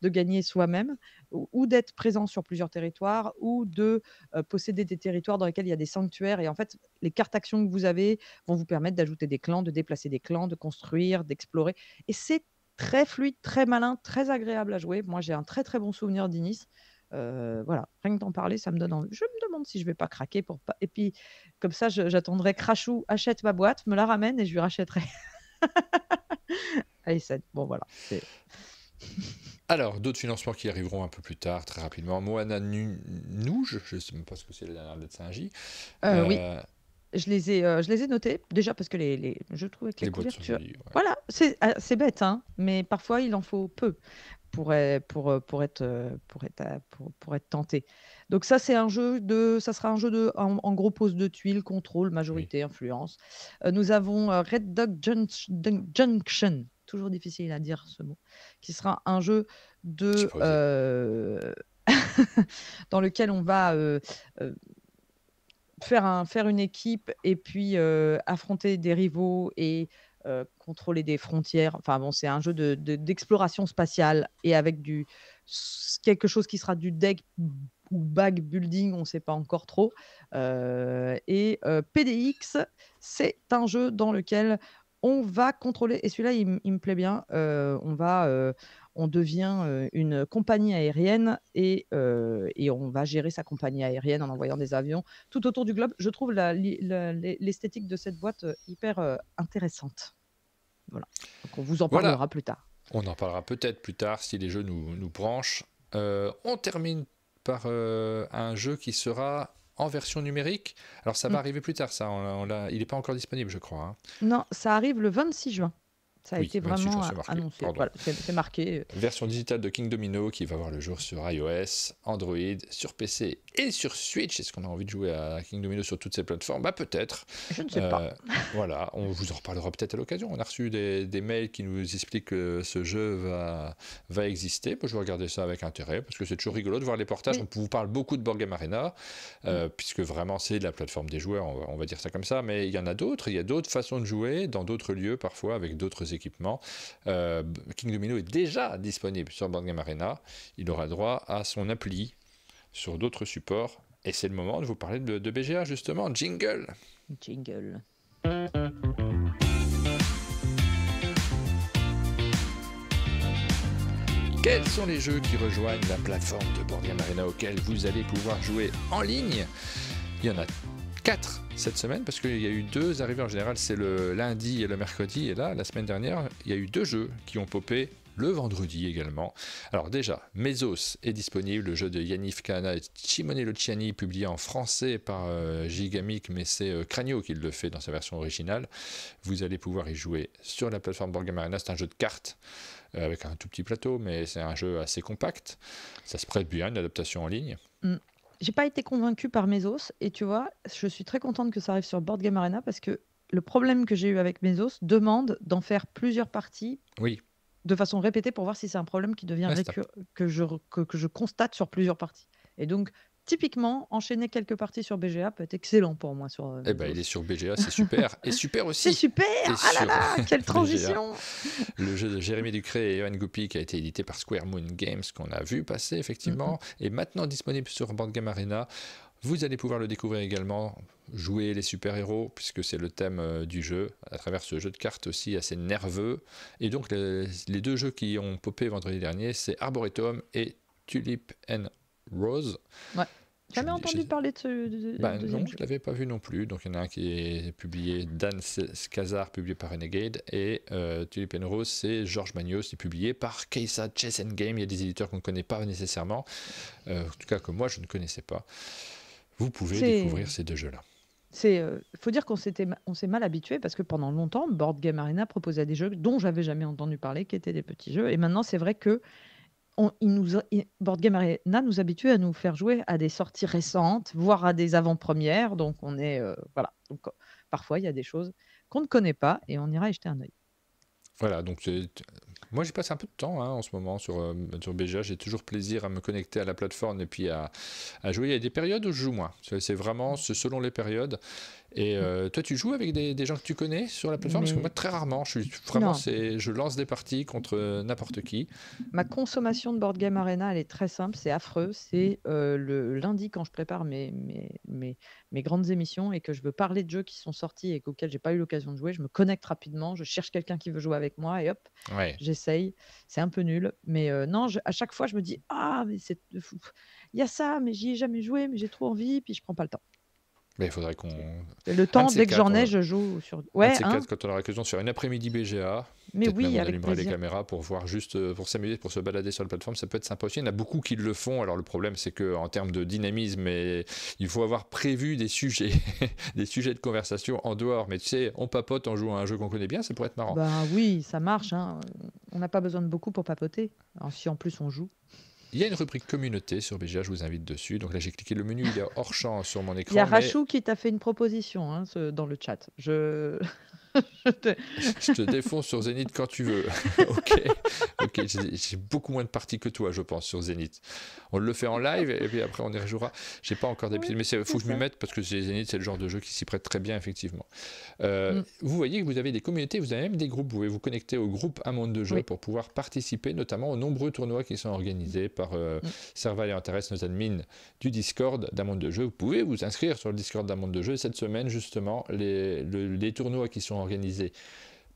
de gagner soi-même, ou d'être présent sur plusieurs territoires, ou de, posséder des territoires dans lesquels il y a des sanctuaires. Et en fait, les cartes actions que vous avez vont vous permettre d'ajouter des clans, de déplacer des clans, de construire, d'explorer, et c'est très fluide, très malin, très agréable à jouer. Moi, j'ai un très, très bon souvenir d'Inis. Voilà, rien que d'en parler, ça me donne envie. Je me demande si je vais pas craquer pour pas, et puis comme ça, j'attendrai que Crachou achète ma boîte, me la ramène et je lui rachèterai. Allez, bon voilà, c'est Alors, d'autres financements qui arriveront un peu plus tard, très rapidement. Moana Nouge, je ne sais même pas ce que c'est la dernière lettre, c'est un J. Oui, Euh, je les ai notés, déjà parce que je trouve que les les boîtes sont couvertures, jolies. Ouais. voilà, c'est bête, hein, mais parfois il en faut peu pour être tenté. Donc ça, ça sera un jeu en gros pose de tuiles, contrôle, Oui, majorité, influence. Nous avons Red Dog Junction, toujours difficile à dire ce mot, qui sera un jeu j'ai de pas osé. dans lequel on va euh, faire une équipe et puis affronter des rivaux et contrôler des frontières. Enfin bon, c'est un jeu d'exploration spatiale et avec quelque chose qui sera du deck ou bag building, on ne sait pas encore trop. PDX, c'est un jeu dans lequel on va contrôler, et celui-là, il me plaît bien, on devient une compagnie aérienne et on va gérer sa compagnie aérienne en envoyant des avions tout autour du globe. Je trouve l'esthétique de cette boîte hyper intéressante. Voilà. Donc on vous en Voilà, parlera plus tard. on en parlera peut-être plus tard si les jeux nous branchent. On termine par un jeu qui sera en version numérique. Alors ça va Mm. arriver plus tard, ça. Il n'est pas encore disponible, je crois. Hein. Non, ça arrive le 26 juin. Ça a Oui, été 26 jours, vraiment c'est marqué. annoncé. Pardon. Voilà, c'est marqué. Version digitale de King Domino qui va voir le jour sur iOS, Android, sur PC et sur Switch. Est-ce qu'on a envie de jouer à King Domino sur toutes ces plateformes? Bah peut-être. Je ne sais pas. Voilà, on vous en reparlera peut-être à l'occasion. On a reçu des mails qui nous expliquent que ce jeu va exister. Moi, je vais regarder ça avec intérêt parce que c'est toujours rigolo de voir les portages. Oui. On vous parle beaucoup de Board Game Arena puisque vraiment c'est la plateforme des joueurs, on va dire ça comme ça. Mais il y en a d'autres. Il y a d'autres façons de jouer dans d'autres lieux parfois avec d'autres équipements. King Domino est déjà disponible sur Board Game Arena. Il aura droit à son appli sur d'autres supports. Et c'est le moment de vous parler de BGA justement. Jingle. Jingle. Quels sont les jeux qui rejoignent la plateforme de Board Game Arena auxquels vous allez pouvoir jouer en ligne? Il y en a 4 cette semaine, parce qu'il y a eu 2 arrivées en général, c'est le lundi et le mercredi, et là, la semaine dernière, il y a eu 2 jeux qui ont popé le vendredi également. Alors déjà, Mesos est disponible, le jeu de Yannick Kahana et Simone Luciani, publié en français par Gigamic, mais c'est Cranio qui le fait dans sa version originale. Vous allez pouvoir y jouer sur la plateforme Board Game Arena, c'est un jeu de cartes, avec un tout petit plateau, mais c'est un jeu assez compact. Ça se prête bien, une adaptation en ligne. J'ai pas été convaincue par Mesos et tu vois, je suis très contente que ça arrive sur Board Game Arena parce que le problème que j'ai eu avec Mesos demande d'en faire plusieurs parties Oui, de façon répétée pour voir si c'est un problème qui devient ouais, que je constate sur plusieurs parties. Et donc, typiquement, enchaîner quelques parties sur BGA peut être excellent pour moi sur eh ben, Mesos. il est sur BGA, c'est super. Et super C'est aussi. super! Et Ah là sur là, quelle BGA, transition! le jeu de Jérémy Ducré et Johan Goupy qui a été édité par Square Moon Games qu'on a vu passer effectivement est maintenant disponible sur Board Game Arena. Vous allez pouvoir le découvrir également, jouer les super-héros puisque c'est le thème du jeu à travers ce jeu de cartes aussi assez nerveux. Et donc les 2 jeux qui ont popé vendredi dernier, c'est Arboretum et Tulip and Rose. Ouais. Jamais entendu parler de ce deuxième Non, jeu. je ne l'avais pas vu non plus. Donc il y en a un qui est publié, Dan Skazar, publié par Renegade, et Tulip and Rose, c'est Georges Magnos, c'est publié par Keisa Chess and Game. Il y a des éditeurs qu'on ne connaît pas nécessairement, en tout cas que moi je ne connaissais pas. Vous pouvez découvrir ces 2 jeux-là. Faut dire qu'on s'est mal habitué parce que pendant longtemps, Board Game Arena proposait des jeux dont j'avais jamais entendu parler, qui étaient des petits jeux. Et maintenant, c'est vrai que Board Game Arena nous habitue à nous faire jouer à des sorties récentes, voire à des avant-premières. Donc, voilà. Donc, parfois, il y a des choses qu'on ne connaît pas et on ira y jeter un œil. Voilà, donc moi j'y passe un peu de temps en ce moment sur BGA. J'ai toujours plaisir à me connecter à la plateforme et puis à jouer. Il y a des périodes où je joue moins. C'est vraiment selon les périodes. Et toi, tu joues avec des gens que tu connais sur la plateforme? Parce que moi, très rarement, je lance des parties contre n'importe qui. Ma consommation de Board Game Arena, elle est très simple, c'est affreux. C'est le lundi quand je prépare mes grandes émissions et que je veux parler de jeux qui sont sortis et auxquels j'ai pas eu l'occasion de jouer. Je me connecte rapidement, je cherche quelqu'un qui veut jouer avec moi et hop, Ouais. j'essaye. C'est un peu nul, mais non, à chaque fois, je me dis ah mais il y a ça, mais j'y ai jamais joué, mais j'ai trop envie, puis je prends pas le temps. Mais il faudrait qu'on... Le Un temps, de ces dès que quatre, j'en ai, je joue sur. un de Ouais, ces hein? quatre, quand on aura l'occasion sur une après-midi BGA, Mais peut-être même oui, on avec allumera les plaisir. caméras pour voir juste, pour s'amuser, pour se balader sur la plateforme, ça peut être sympa aussi. Il y en a beaucoup qui le font. Alors le problème, c'est qu'en termes de dynamisme, il faut avoir prévu des sujets, des sujets de conversation en dehors. Mais tu sais, on papote, on joue à un jeu qu'on connaît bien, ça pourrait être marrant. Ben oui, ça marche, hein. On n'a pas besoin de beaucoup pour papoter. Alors, si en plus on joue. Il y a une rubrique communauté sur BGA, je vous invite dessus. Donc là, j'ai cliqué le menu, il est hors champ sur mon Il y a écran, mais Rachou qui t'a fait une proposition hein, dans le chat. Je te- je te défonce sur Zénith quand tu veux. Ok, ok, j'ai beaucoup moins de parties que toi, je pense, sur Zénith. On le fait en live et puis après on y rejouera. J'ai pas encore d'habitude, mais il faut que je m'y mette parce que Zénith, c'est le genre de jeu qui s'y prête très bien, effectivement. Vous voyez que vous avez des communautés, vous avez même des groupes. Vous pouvez vous connecter au groupe Un Monde de Jeu pour pouvoir participer notamment aux nombreux tournois qui sont organisés par Serval et Antares, nos admins du Discord d'Un Monde de Jeu. Vous pouvez vous inscrire sur le Discord d'Un Monde de Jeu. Cette semaine, justement, les tournois qui sont organisés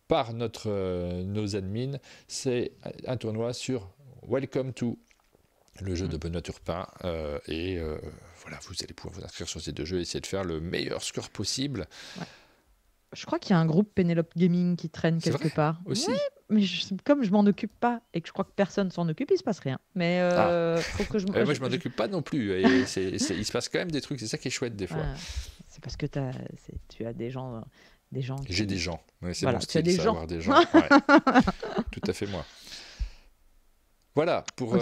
par nos admins, c'est un tournoi sur Welcome to, le jeu de Benoît Turpin, voilà, vous allez pouvoir vous inscrire sur ces deux jeux et essayer de faire le meilleur score possible. Ouais. Je crois qu'il y a un groupe Pénélope Gaming qui traîne C'est quelque vrai part. aussi. Ouais, mais comme je m'en occupe pas et que je crois que personne s'en occupe, il se passe rien. Mais faut que moi, je m'en occupe pas non plus. Et il se passe quand même des trucs. C'est ça qui est chouette des fois. C'est parce que tu as des gens. J'ai des gens. Ouais, c'est voilà, mon style, tu as des ça, gens. avoir des gens. Ouais. Tout à fait moi. Voilà, pour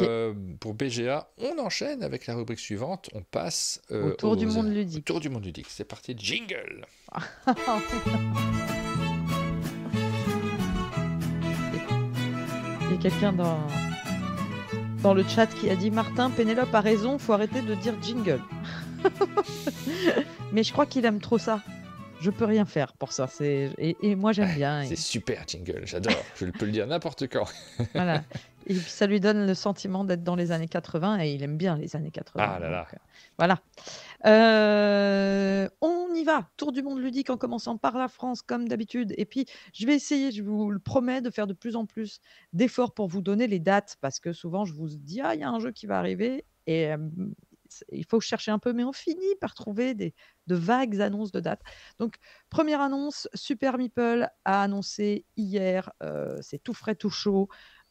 BGA, on enchaîne avec la rubrique suivante. On passe au tour du monde ludique. Tour du monde ludique. C'est parti, jingle. Il y a quelqu'un dans le chat qui a dit Martin, Pénélope a raison, faut arrêter de dire jingle. Mais je crois qu'il aime trop ça. Je peux rien faire pour ça. Et moi j'aime bien. C'est super jingle, j'adore. Je peux le dire n'importe quand. Voilà. Et puis ça lui donne le sentiment d'être dans les années 80 et il aime bien les années 80. Ah là là. Voilà. On y va. Tour du monde ludique en commençant par la France comme d'habitude. Et puis je vais essayer, je vous le promets, de faire de plus en plus d'efforts pour vous donner les dates parce que souvent je vous dis il y a un jeu qui va arriver et il faut chercher un peu, mais on finit par trouver de vagues annonces de dates. Donc, première annonce, Super Meeple a annoncé hier, c'est tout frais, tout chaud,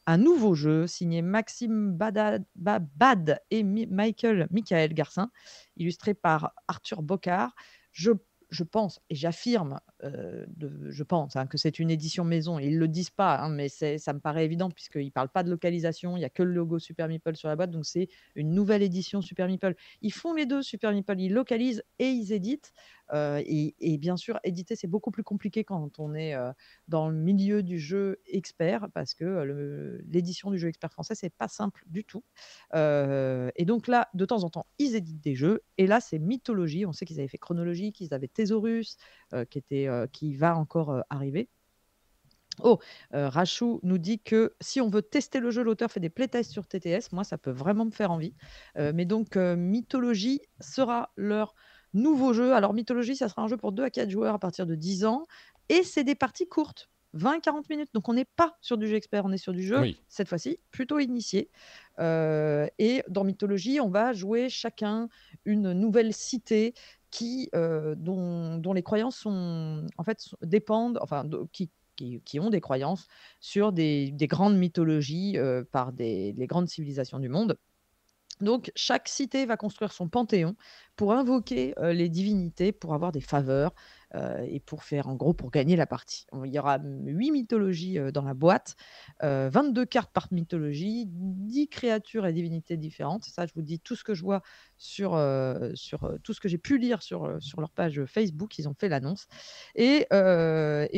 un nouveau jeu signé Maxime Bad et Michael Garcin, illustré par Arthur Bocard. Je pense et j'affirme, je pense que c'est une édition maison. Ils ne le disent pas, mais ça me paraît évident puisqu'ils ne parlent pas de localisation. Il n'y a que le logo Super Meeple sur la boîte, donc c'est une nouvelle édition Super Meeple. Ils font les deux Super Meeple, ils localisent et ils éditent. Et bien sûr, éditer, c'est beaucoup plus compliqué quand on est dans le milieu du jeu expert parce que l'édition du jeu expert français, c'est pas simple du tout. Et donc là, de temps en temps, ils éditent des jeux. Et là, c'est Mythologie. On sait qu'ils avaient fait Chronologie, qu'ils avaient Thésaurus, qui va encore arriver. Rachou nous dit que si on veut tester le jeu, l'auteur fait des playtests sur TTS. Moi, ça peut vraiment me faire envie. Mais donc, Mythologie sera leur nouveau jeu. Alors, Mythologie, ça sera un jeu pour 2 à 4 joueurs à partir de 10 ans. Et c'est des parties courtes, 20-40 minutes. Donc, on n'est pas sur du jeu expert, on est sur du jeu, cette fois-ci, plutôt initié. Et dans Mythologie, on va jouer chacun une nouvelle cité dont les croyances dépendent, qui ont des croyances sur des grandes mythologies par les grandes civilisations du monde. Donc, chaque cité va construire son panthéon pour invoquer les divinités, pour avoir des faveurs et pour gagner la partie. Il y aura 8 mythologies dans la boîte, 22 cartes par mythologie, 10 créatures et divinités différentes. Ça, je vous dis tout ce que je vois sur tout ce que j'ai pu lire sur leur page Facebook. Ils ont fait l'annonce. Et ça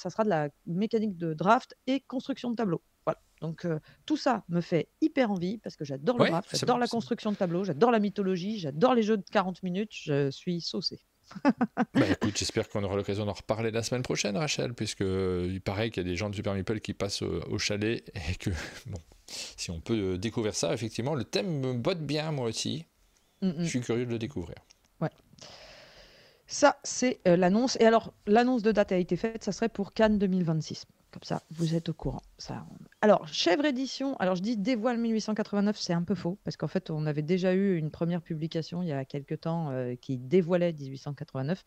sera de la mécanique de draft et construction de tableau. Voilà. Donc tout ça me fait hyper envie parce que j'adore le draft, j'adore la construction de tableau, j'adore la mythologie, j'adore les jeux de 40 minutes, je suis saucée. Écoute, j'espère qu'on aura l'occasion d'en reparler la semaine prochaine, Rachel, puisqu'il paraît qu'il y a des gens de Super Meeple qui passent au chalet et que, si on peut découvrir ça, effectivement, le thème me botte bien, moi aussi. Je suis curieux de le découvrir. Ouais. Ça, c'est l'annonce. Et alors, l'annonce de date a été faite, ça serait pour Cannes 2026. Comme ça, vous êtes au courant. Ça, Alors, Chèvre Édition, alors je dis dévoile 1889, c'est un peu faux, parce qu'en fait, on avait déjà eu une première publication il y a quelques temps qui dévoilait 1889.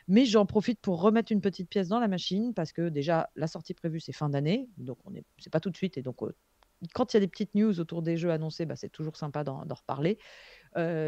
Mais j'en profite pour remettre une petite pièce dans la machine, parce que déjà, la sortie prévue, c'est fin d'année, donc c'est pas tout de suite. Et donc, quand il y a des petites news autour des jeux annoncés, c'est toujours sympa d'en reparler.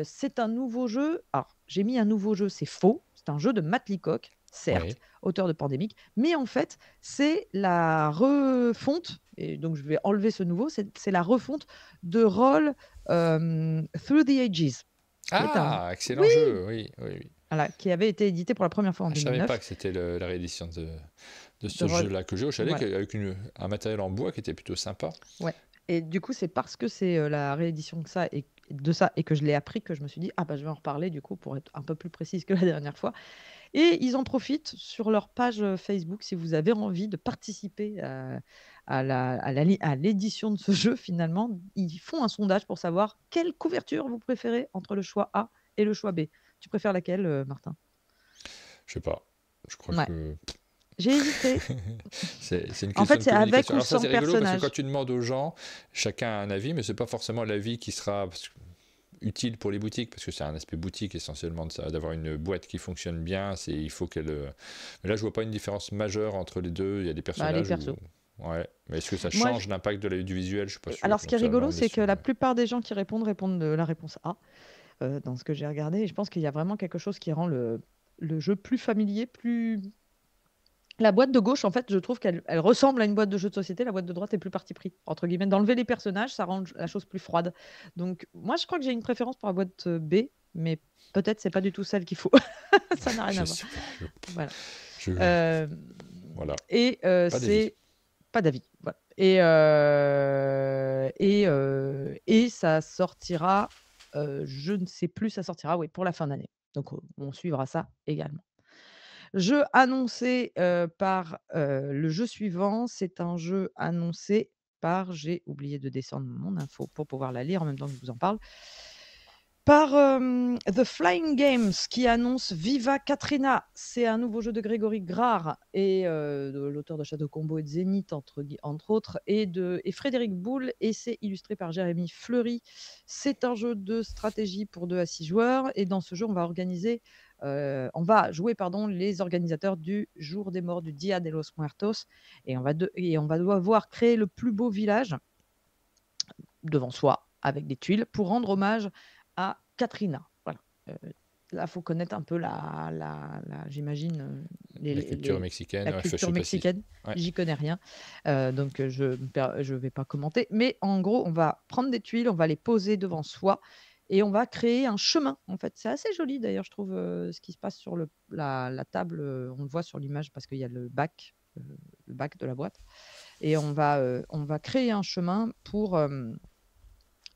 C'est un nouveau jeu. Alors, j'ai mis un nouveau jeu, c'est faux. C'est un jeu de Matt Leacock, certes, Oui. auteur de Pandémique, mais en fait, c'est la refonte, et donc je vais enlever ce nouveau, c'est la refonte de Roll Through the Ages, qui est un... Ah, excellent Oui, jeu, oui, oui, oui. voilà, qui avait été édité pour la première fois en Ah, je savais pas 2009. que c'était la réédition de De ce Roll, jeu-là que j'ai au chalet, voilà. avec un matériel en bois qui était plutôt sympa. Ouais. Et du coup, c'est parce que c'est la réédition de ça et que je l'ai appris que je me suis dit, je vais en reparler du coup pour être un peu plus précise que la dernière fois. Et ils en profitent sur leur page Facebook si vous avez envie de participer à l'édition de ce jeu. Finalement, ils font un sondage pour savoir quelle couverture vous préférez entre le choix A et le choix B. Tu préfères laquelle, Martin? Je sais pas. Je crois Ouais, que j'ai hésité. c'est une En question fait, de c'est avec communication. ou Alors ça, sans c'est rigolo parce que quand personnage. tu demandes aux gens, chacun a un avis, mais c'est pas forcément l'avis qui sera utile pour les boutiques, parce que c'est un aspect boutique essentiellement de ça, d'avoir une boîte qui fonctionne bien. Il faut qu'elle. Mais là, je vois pas une différence majeure entre les deux. Il y a des Les personnages où. persos. Ouais, mais est-ce que ça Moi, change l'impact du visuel? Je suis pas sûr. alors, ce qui Donc est ça, là, rigolo, on est c'est que sur. la plupart des gens qui répondent de la réponse A, dans ce que j'ai regardé. Et je pense qu'il y a vraiment quelque chose qui rend le jeu plus familier, plus... La boîte de gauche, en fait, je trouve qu'elle ressemble à une boîte de jeu de société. La boîte de droite est plus parti pris, entre guillemets. D'enlever les personnages, ça rend la chose plus froide. Donc, moi, je crois que j'ai une préférence pour la boîte B, mais peut-être c'est pas du tout celle qu'il faut. Ça n'a rien Je à voir. sais pas. Voilà. Je- Euh, Voilà. et Pas d'avis. c'est pas d'avis. Voilà. Et ça sortira, je ne sais plus, ça sortira, oui, pour la fin d'année. Donc, on suivra ça également. Jeu annoncé par le jeu suivant, c'est un jeu annoncé par, j'ai oublié de descendre mon info pour pouvoir la lire en même temps que je vous en parle, par The Flying Games qui annonce Viva Katrina. C'est un nouveau jeu de Grégory Grard et de l'auteur de Shadow Combo et de Zénith, entre autres, et Frédéric Boule, et c'est illustré par Jérémy Fleury. C'est un jeu de stratégie pour 2 à 6 joueurs, et dans ce jeu, on va jouer les organisateurs du Jour des Morts, du Dia de los Muertos, et on va devoir créer le plus beau village devant soi avec des tuiles pour rendre hommage à Katrina. Voilà. Là, il faut connaître un peu j'imagine, La culture mexicaine. la Ouais, je culture sais pas si. mexicaine. Ouais. J'y connais rien, donc je vais pas commenter. Mais en gros, on va prendre des tuiles, on va les poser devant soi et on va créer un chemin. En fait, c'est assez joli d'ailleurs, je trouve, ce qui se passe sur la table. On le voit sur l'image parce qu'il y a le bac de la boîte. Et on va créer un chemin pour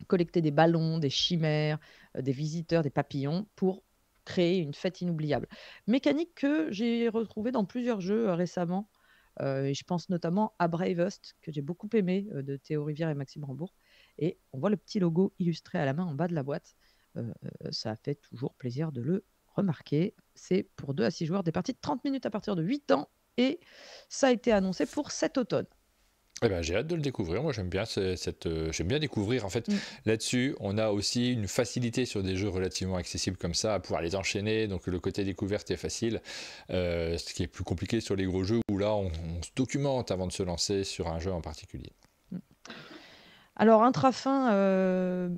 collecter des ballons, des chimères, des visiteurs, des papillons, pour créer une fête inoubliable. Mécanique que j'ai retrouvée dans plusieurs jeux récemment, et je pense notamment à Bravest, que j'ai beaucoup aimé, de Théo Rivière et Maxime Rambourg. Et on voit le petit logo illustré à la main en bas de la boîte. Ça fait toujours plaisir de le remarquer. C'est pour 2 à 6 joueurs, des parties de 30 minutes à partir de 8 ans, et ça a été annoncé pour cet automne. Eh ben, j'ai hâte de le découvrir. Moi, j'aime bien j'aime bien découvrir. En fait, là-dessus, on a aussi une facilité sur des jeux relativement accessibles comme ça, à pouvoir les enchaîner. Donc, le côté découverte est facile. Ce qui est plus compliqué sur les gros jeux où là, on se documente avant de se lancer sur un jeu en particulier. Alors, Intrafin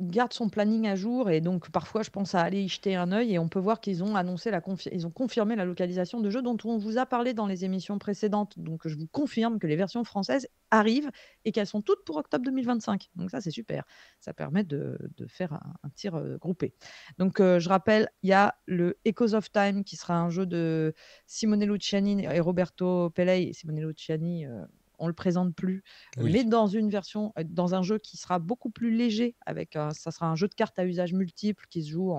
garde son planning à jour, et donc parfois je pense à aller y jeter un œil, et on peut voir qu'ils ont annoncé ils ont confirmé la localisation de jeux dont on vous a parlé dans les émissions précédentes. Donc je vous confirme que les versions françaises arrivent et qu'elles sont toutes pour octobre 2025. Donc ça, c'est super. Ça permet de faire un tir groupé. Donc je rappelle, il y a le Echoes of Time qui sera un jeu de Simone Luciani et Roberto Pelley. Simone Luciani, on le présente plus, mais dans une version, dans un jeu qui sera beaucoup plus léger, ça sera un jeu de cartes à usage multiple qui se joue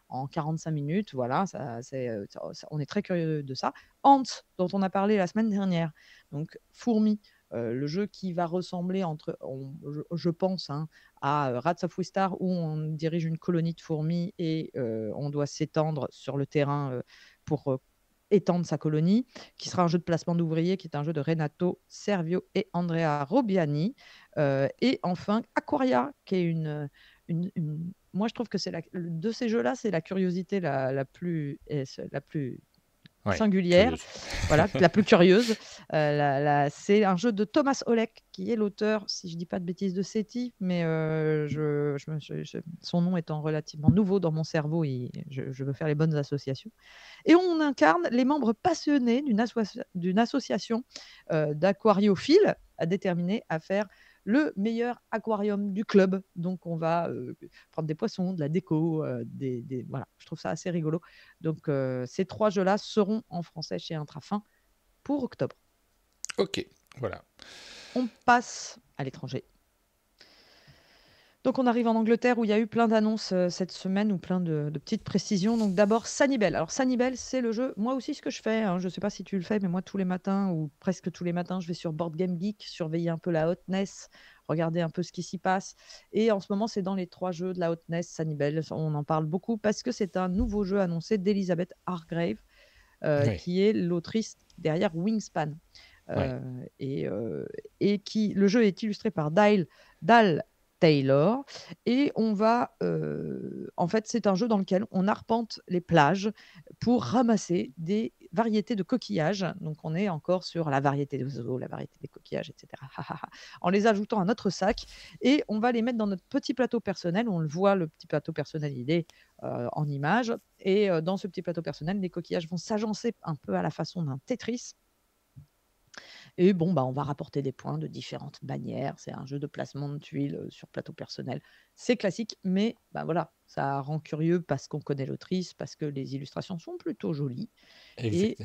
en 45 minutes. Voilà, on est très curieux de ça. Ant, dont on a parlé la semaine dernière, donc Fourmi, le jeu qui va ressembler je pense, à Rats of Wistar, où on dirige une colonie de fourmis et on doit s'étendre sur le terrain pour étendre sa colonie, qui sera un jeu de placement d'ouvriers, qui est un jeu de Renato Servio et Andrea Robiani. Et enfin, Aquaria, qui est moi, je trouve que de ces jeux-là, c'est la curiosité la plus Ouais, singulière, curieuse. voilà, la plus curieuse. C'est un jeu de Thomas Holek, qui est l'auteur, si je ne dis pas de bêtises, de SETI, mais son nom étant relativement nouveau dans mon cerveau, je veux faire les bonnes associations. Et on incarne les membres passionnés d'une association d'aquariophiles à déterminer à faire le meilleur aquarium du club. Donc, on va prendre des poissons, de la déco, voilà. Je trouve ça assez rigolo. Donc, ces 3 jeux-là seront en français chez Intrafin pour octobre. Ok, voilà. On passe à l'étranger. Donc, on arrive en Angleterre où il y a eu plein d'annonces cette semaine ou plein de petites précisions. Donc, d'abord, Sanibel. Alors, Sanibel, c'est le jeu, moi aussi, ce que je fais. Je ne sais pas si tu le fais, mais moi, tous les matins ou presque tous les matins, je vais sur Board Game Geek, surveiller un peu la hotness, regarder un peu ce qui s'y passe. Et en ce moment, c'est dans les 3 jeux de la hotness, Sanibel. On en parle beaucoup parce que c'est un nouveau jeu annoncé d'Elizabeth Hargrave, Oui, qui est l'autrice derrière Wingspan. ouais. Et le jeu est illustré par Dal Taylor. Et en fait, c'est un jeu dans lequel on arpente les plages pour ramasser des variétés de coquillages. Donc, on est encore sur la variété des oiseaux, la variété des coquillages, etc. En les ajoutant à notre sac. Et on va les mettre dans notre petit plateau personnel. On le voit, le petit plateau personnel, il est en image. Et dans ce petit plateau personnel, les coquillages vont s'agencer un peu à la façon d'un Tetris. Et bon, on va rapporter des points de différentes manières. C'est un jeu de placement de tuiles sur plateau personnel. C'est classique, mais voilà, ça rend curieux parce qu'on connaît l'autrice, parce que les illustrations sont plutôt jolies. Et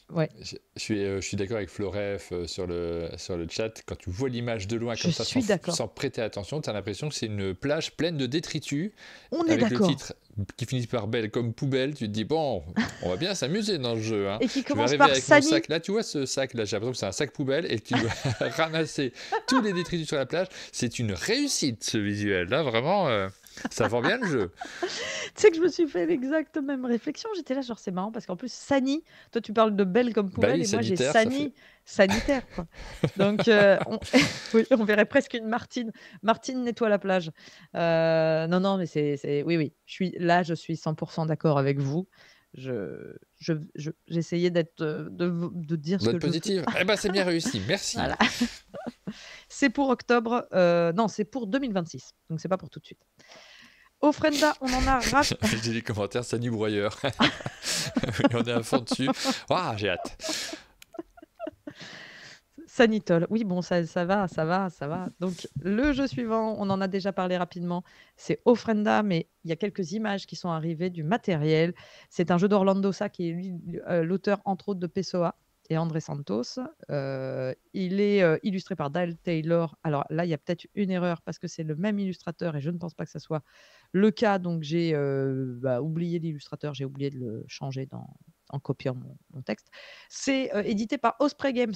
ouais, Je suis d'accord avec Floref sur le chat. Quand tu vois l'image de loin je comme ça, suis d'accord. sans prêter attention, tu as l'impression que c'est une plage pleine de détritus. On est Avec le d'accord. titre qui finit par belle comme poubelle, tu te dis, bon, on va bien s'amuser dans le jeu. Et qui Je vais commence arriver par avec mon Sani. sac. Là, tu vois ce sac, là, j'ai l'impression que c'est un sac poubelle et que tu dois ramasser tous les détritus sur la plage. C'est une réussite, ce visuel. Là, vraiment, ça vend bien le jeu. Tu sais que je me suis fait l'exacte même réflexion. J'étais là, genre, c'est marrant parce qu'en plus, Sani, toi, tu parles de belle comme Bah poubelle oui, et moi, j'ai sanitaire, ça fait. Sani, sanitaire, quoi. Donc, oui, on verrait presque une Martine. Martine nettoie la plage. Non, mais oui. Je suis 100% d'accord avec vous. J'essayais de dire ce Note que je positive. Eh ben, c'est bien réussi. Merci. Voilà. C'est pour octobre. Non, c'est pour 2026. Donc, c'est pas pour tout de suite. Offrenda, on en a J'ai les commentaires, Sani Broyeur. On est à fond dessus. Ah, j'ai hâte. Sanitol. Oui, bon, ça va. Donc, le jeu suivant, on en a déjà parlé rapidement, c'est Offrenda, mais il y a quelques images qui sont arrivées du matériel. C'est un jeu d'Orlando Sa, qui est l'auteur, entre autres, de Pessoa et André Santos. Il est illustré par Dale Taylor. Alors là, il y a peut-être une erreur parce que c'est le même illustrateur et je ne pense pas que ça soit le cas. Donc, j'ai oublié l'illustrateur, j'ai oublié de le changer en copiant mon texte. C'est édité par Osprey Games.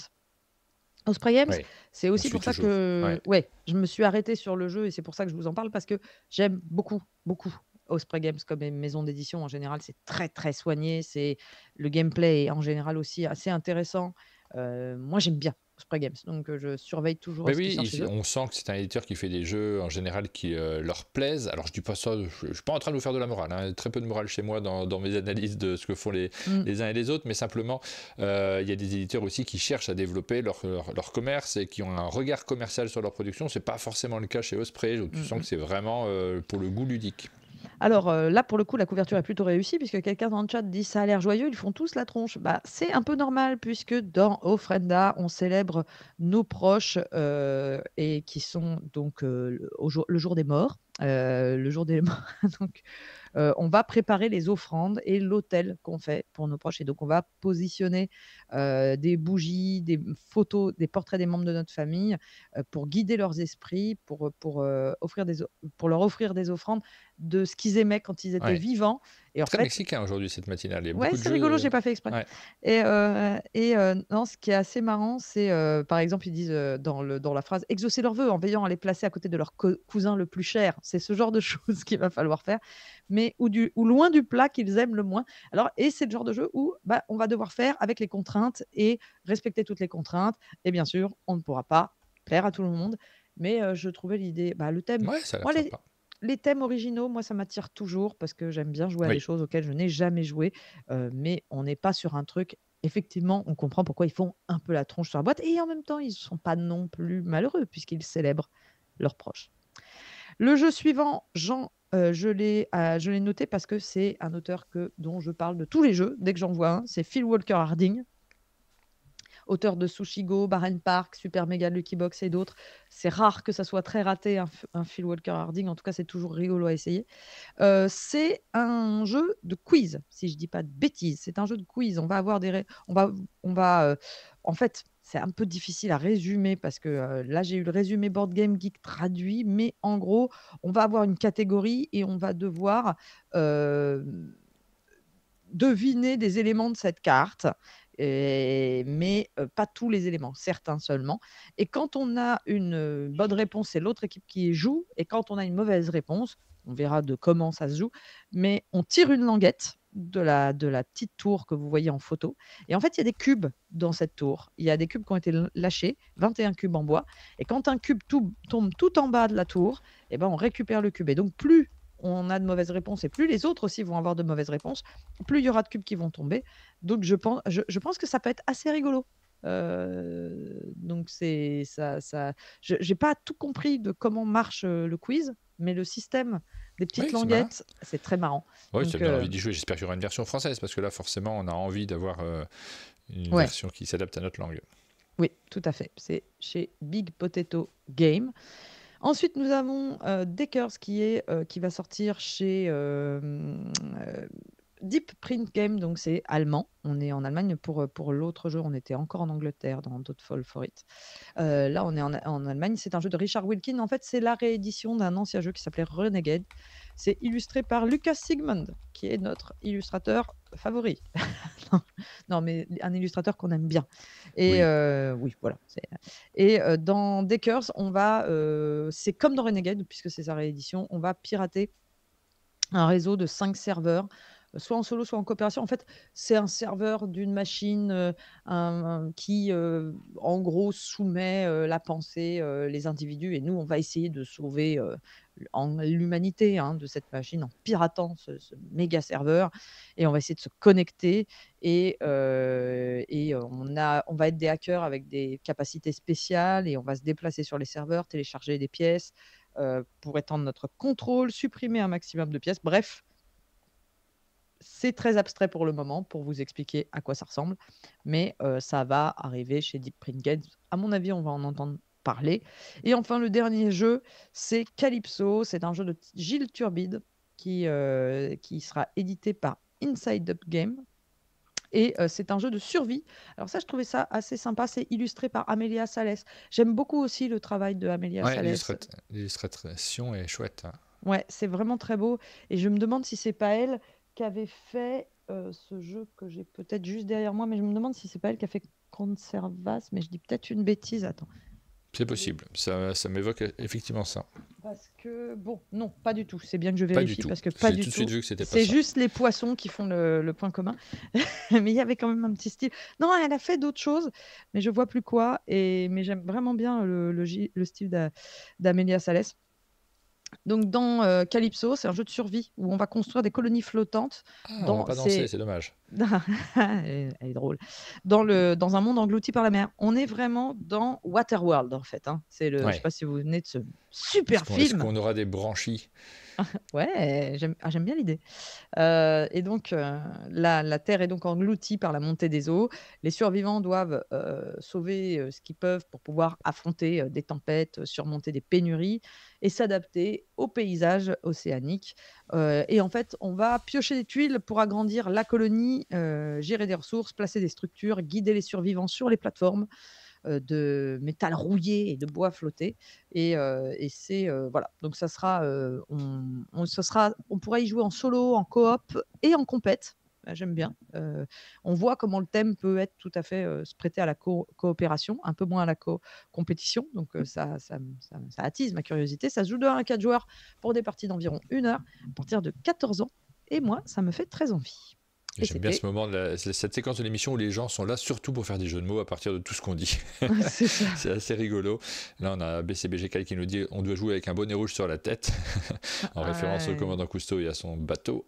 Osprey Games, Ouais, c'est on aussi suit pour ça toujours. que Ouais. je me suis arrêtée sur le jeu et c'est pour ça que je vous en parle parce que j'aime beaucoup, beaucoup Osprey Games comme maison d'édition. En général, c'est très, très soigné. Le gameplay est en général aussi assez intéressant. Moi, j'aime bien Osprey Games, donc je surveille toujours Mais ce qui sort oui, chez eux. on sent que c'est un éditeur qui fait des jeux en général qui leur plaisent. Alors je dis pas ça, je suis pas en train de vous faire de la morale. Très peu de morale chez moi dans mes analyses de ce que font les uns et les autres, mais simplement il y a des éditeurs aussi qui cherchent à développer leur commerce et qui ont un regard commercial sur leur production. C'est pas forcément le cas chez Osprey. Tu sens que c'est vraiment pour le goût ludique. Alors là, pour le coup, la couverture est plutôt réussie puisque quelqu'un dans le chat dit ça a l'air joyeux, ils font tous la tronche. C'est un peu normal puisque dans Offrenda, on célèbre nos proches et qui sont donc le jour des morts. Le jour des morts. Donc, on va préparer les offrandes et l'autel qu'on fait pour nos proches. Et donc, on va positionner des bougies, des photos, des portraits des membres de notre famille pour guider leurs esprits, pour leur offrir des offrandes de ce qu'ils aimaient quand ils étaient Ouais. vivants. Et en Très fait, mexicain aujourd'hui cette matinale. Il y a ouais, beaucoup de c'est rigolo, jeux. j'ai pas fait exprès. Ouais. Non, ce qui est assez marrant, c'est, par exemple, ils disent, dans la phrase: «Exaucer leurs vœux en veillant à les placer à côté de leur cousin le plus cher». C'est ce genre de choses qu'il va falloir faire, mais ou loin du plat qu'ils aiment le moins. Alors et c'est le genre de jeu où, bah, on va devoir faire avec les contraintes et respecter toutes les contraintes et bien sûr, on ne pourra pas plaire à tout le monde, mais je trouvais l'idée le thème Ouais, ça a l'air moi sympa. les thèmes originaux, moi, ça m'attire toujours parce que j'aime bien jouer à des Oui. choses auxquelles je n'ai jamais joué, mais on n'est pas sur un truc effectivement, on comprend pourquoi ils font un peu la tronche sur la boîte et en même temps, ils ne sont pas non plus malheureux puisqu'ils célèbrent leurs proches. Le jeu suivant, je l'ai noté parce que c'est un auteur dont je parle de tous les jeux dès que j'en vois un, c'est Phil Walker Harding, auteur de Sushi Go, Baren Park, Super Mega Lucky Box et d'autres. C'est rare que ça soit très raté un Phil Walker Harding, en tout cas, c'est toujours rigolo à essayer. C'est un jeu de quiz, si je dis pas de bêtises. C'est un jeu de quiz. On va avoir des ré on va, en fait, c'est un peu difficile à résumer parce que, là, j'ai eu le résumé Board Game Geek traduit, mais en gros, on va avoir une catégorie et on va devoir, hem, deviner des éléments de cette carte mais pas tous les éléments, certains seulement et quand on a une, bonne réponse, c'est l'autre équipe qui joue et quand on a une mauvaise réponse, on verra de comment ça se joue, mais on tire une languette de la petite tour que vous voyez en photo et en fait, il y a des cubes dans cette tour. Il y a des cubes qui ont été lâchés, 21 cubes en bois et quand un cube tombe tout en bas de la tour et ben, on récupère le cube et donc plus on a de mauvaises réponses et plus les autres aussi vont avoir de mauvaises réponses, plus il y aura de cubes qui vont tomber. Donc je pense que ça peut être assez rigolo. Donc c'est ça je j'ai pas tout compris de comment marche, le quiz, mais le système des petites Oui, c'est malin. languettes, c'est très marrant. Oui, ça Donc me donne envie d'y jouer. J'espère qu'il y aura une version française parce que là, forcément, on a envie d'avoir une ouais, version qui s'adapte à notre langue. oui, tout à fait. C'est chez Big Potato Game. Ensuite, nous avons, Deckers qui va sortir chez, Deep Print Game, donc c'est allemand. On est en Allemagne pour l'autre jeu, on était encore en Angleterre dans Fall for It. Là, on est en Allemagne. C'est un jeu de Richard Wilkin. En fait, c'est la réédition d'un ancien jeu qui s'appelait Renegade. C'est illustré par Lucas Sigmund, qui est notre illustrateur favori. Non, non, mais un illustrateur qu'on aime bien. Et Oui. oui, voilà. Dans Deckers, c'est comme dans Renegade, puisque c'est sa réédition, on va pirater un réseau de 5 serveurs, soit en solo, soit en coopération. En fait, c'est un serveur d'une machine, qui, en gros, soumet, la pensée, les individus et nous, on va essayer de sauver, l'humanité, hein, de cette machine en piratant ce méga serveur et on va essayer de se connecter on va être des hackers avec des capacités spéciales et on va se déplacer sur les serveurs, télécharger des pièces, pour étendre notre contrôle, supprimer un maximum de pièces. Bref, c'est très abstrait pour le moment, pour vous expliquer à quoi ça ressemble, mais ça va arriver chez Deep Print Games. À mon avis, on va en entendre parler et enfin, le dernier jeu, c'est Calypso. C'est un jeu de Gilles Turbide qui sera édité par Inside Up Games et c'est un jeu de survie. Alors ça, je trouvais ça assez sympa. C'est illustré par Amélia Sales. J'aime beaucoup aussi le travail de Amélia Ouais, Sales. l'illustration est chouette, hein. Ouais, c'est vraiment très beau et je me demande si c'est pas elle qui avait fait, ce jeu que j'ai peut-être juste derrière moi, mais je me demande si c'est pas elle qui a fait Conservas, mais je dis peut-être une bêtise. Attends. C'est possible. Ça m'évoque effectivement ça. Parce que bon, non, pas du tout. C'est bien que je Pas du vérifie tout. parce que pas J'ai du tout de suite tout. vu que c'était pas C'est ça. juste les poissons qui font le point commun. Mais il y avait quand même un petit style. Non, elle a fait d'autres choses, mais je vois plus quoi mais j'aime vraiment bien le style d'Amélia Sales. Donc dans, Calypso, c'est un jeu de survie où on va construire des colonies flottantes Ah, on va pas danser, c'est dommage. elle est drôle. Dans un monde englouti par la mer. On est vraiment dans Waterworld, en fait, hein. Je sais Ouais. pas si vous venez de ce Est-ce super qu'on est-ce film. qu'on aura des branchies? Ouais, j'aime bien l'idée. Et donc la terre est donc engloutie par la montée des eaux. Les survivants doivent, sauver, ce qu'ils peuvent pour pouvoir affronter, des tempêtes, surmonter des pénuries et s'adapter aux paysages océaniques. Et en fait, on va piocher des tuiles pour agrandir la colonie, gérer des ressources, placer des structures, guider les survivants sur les plateformes. de métal rouillé et de bois flotté et c'est, voilà, donc ça sera, on pourra y jouer en solo, en coop et en compète. J'aime bien. On voit comment le thème peut être tout à fait, se prêter à la coopération, un peu moins à la compétition, donc ça attise ma curiosité. Ça se joue de 1 à 4 joueurs pour des parties d'environ 1 heure à partir de 14 ans et moi, ça me fait très envie. Et J'aime bien c'était ce moment, cette séquence de l'émission où les gens sont là surtout pour faire des jeux de mots à partir de tout ce qu'on dit. c'est ça. C'est assez rigolo. Là, on a BCBGK qui nous dit on doit jouer avec un bonnet rouge sur la tête, en référence au Ouais. commandant Cousteau et à son bateau.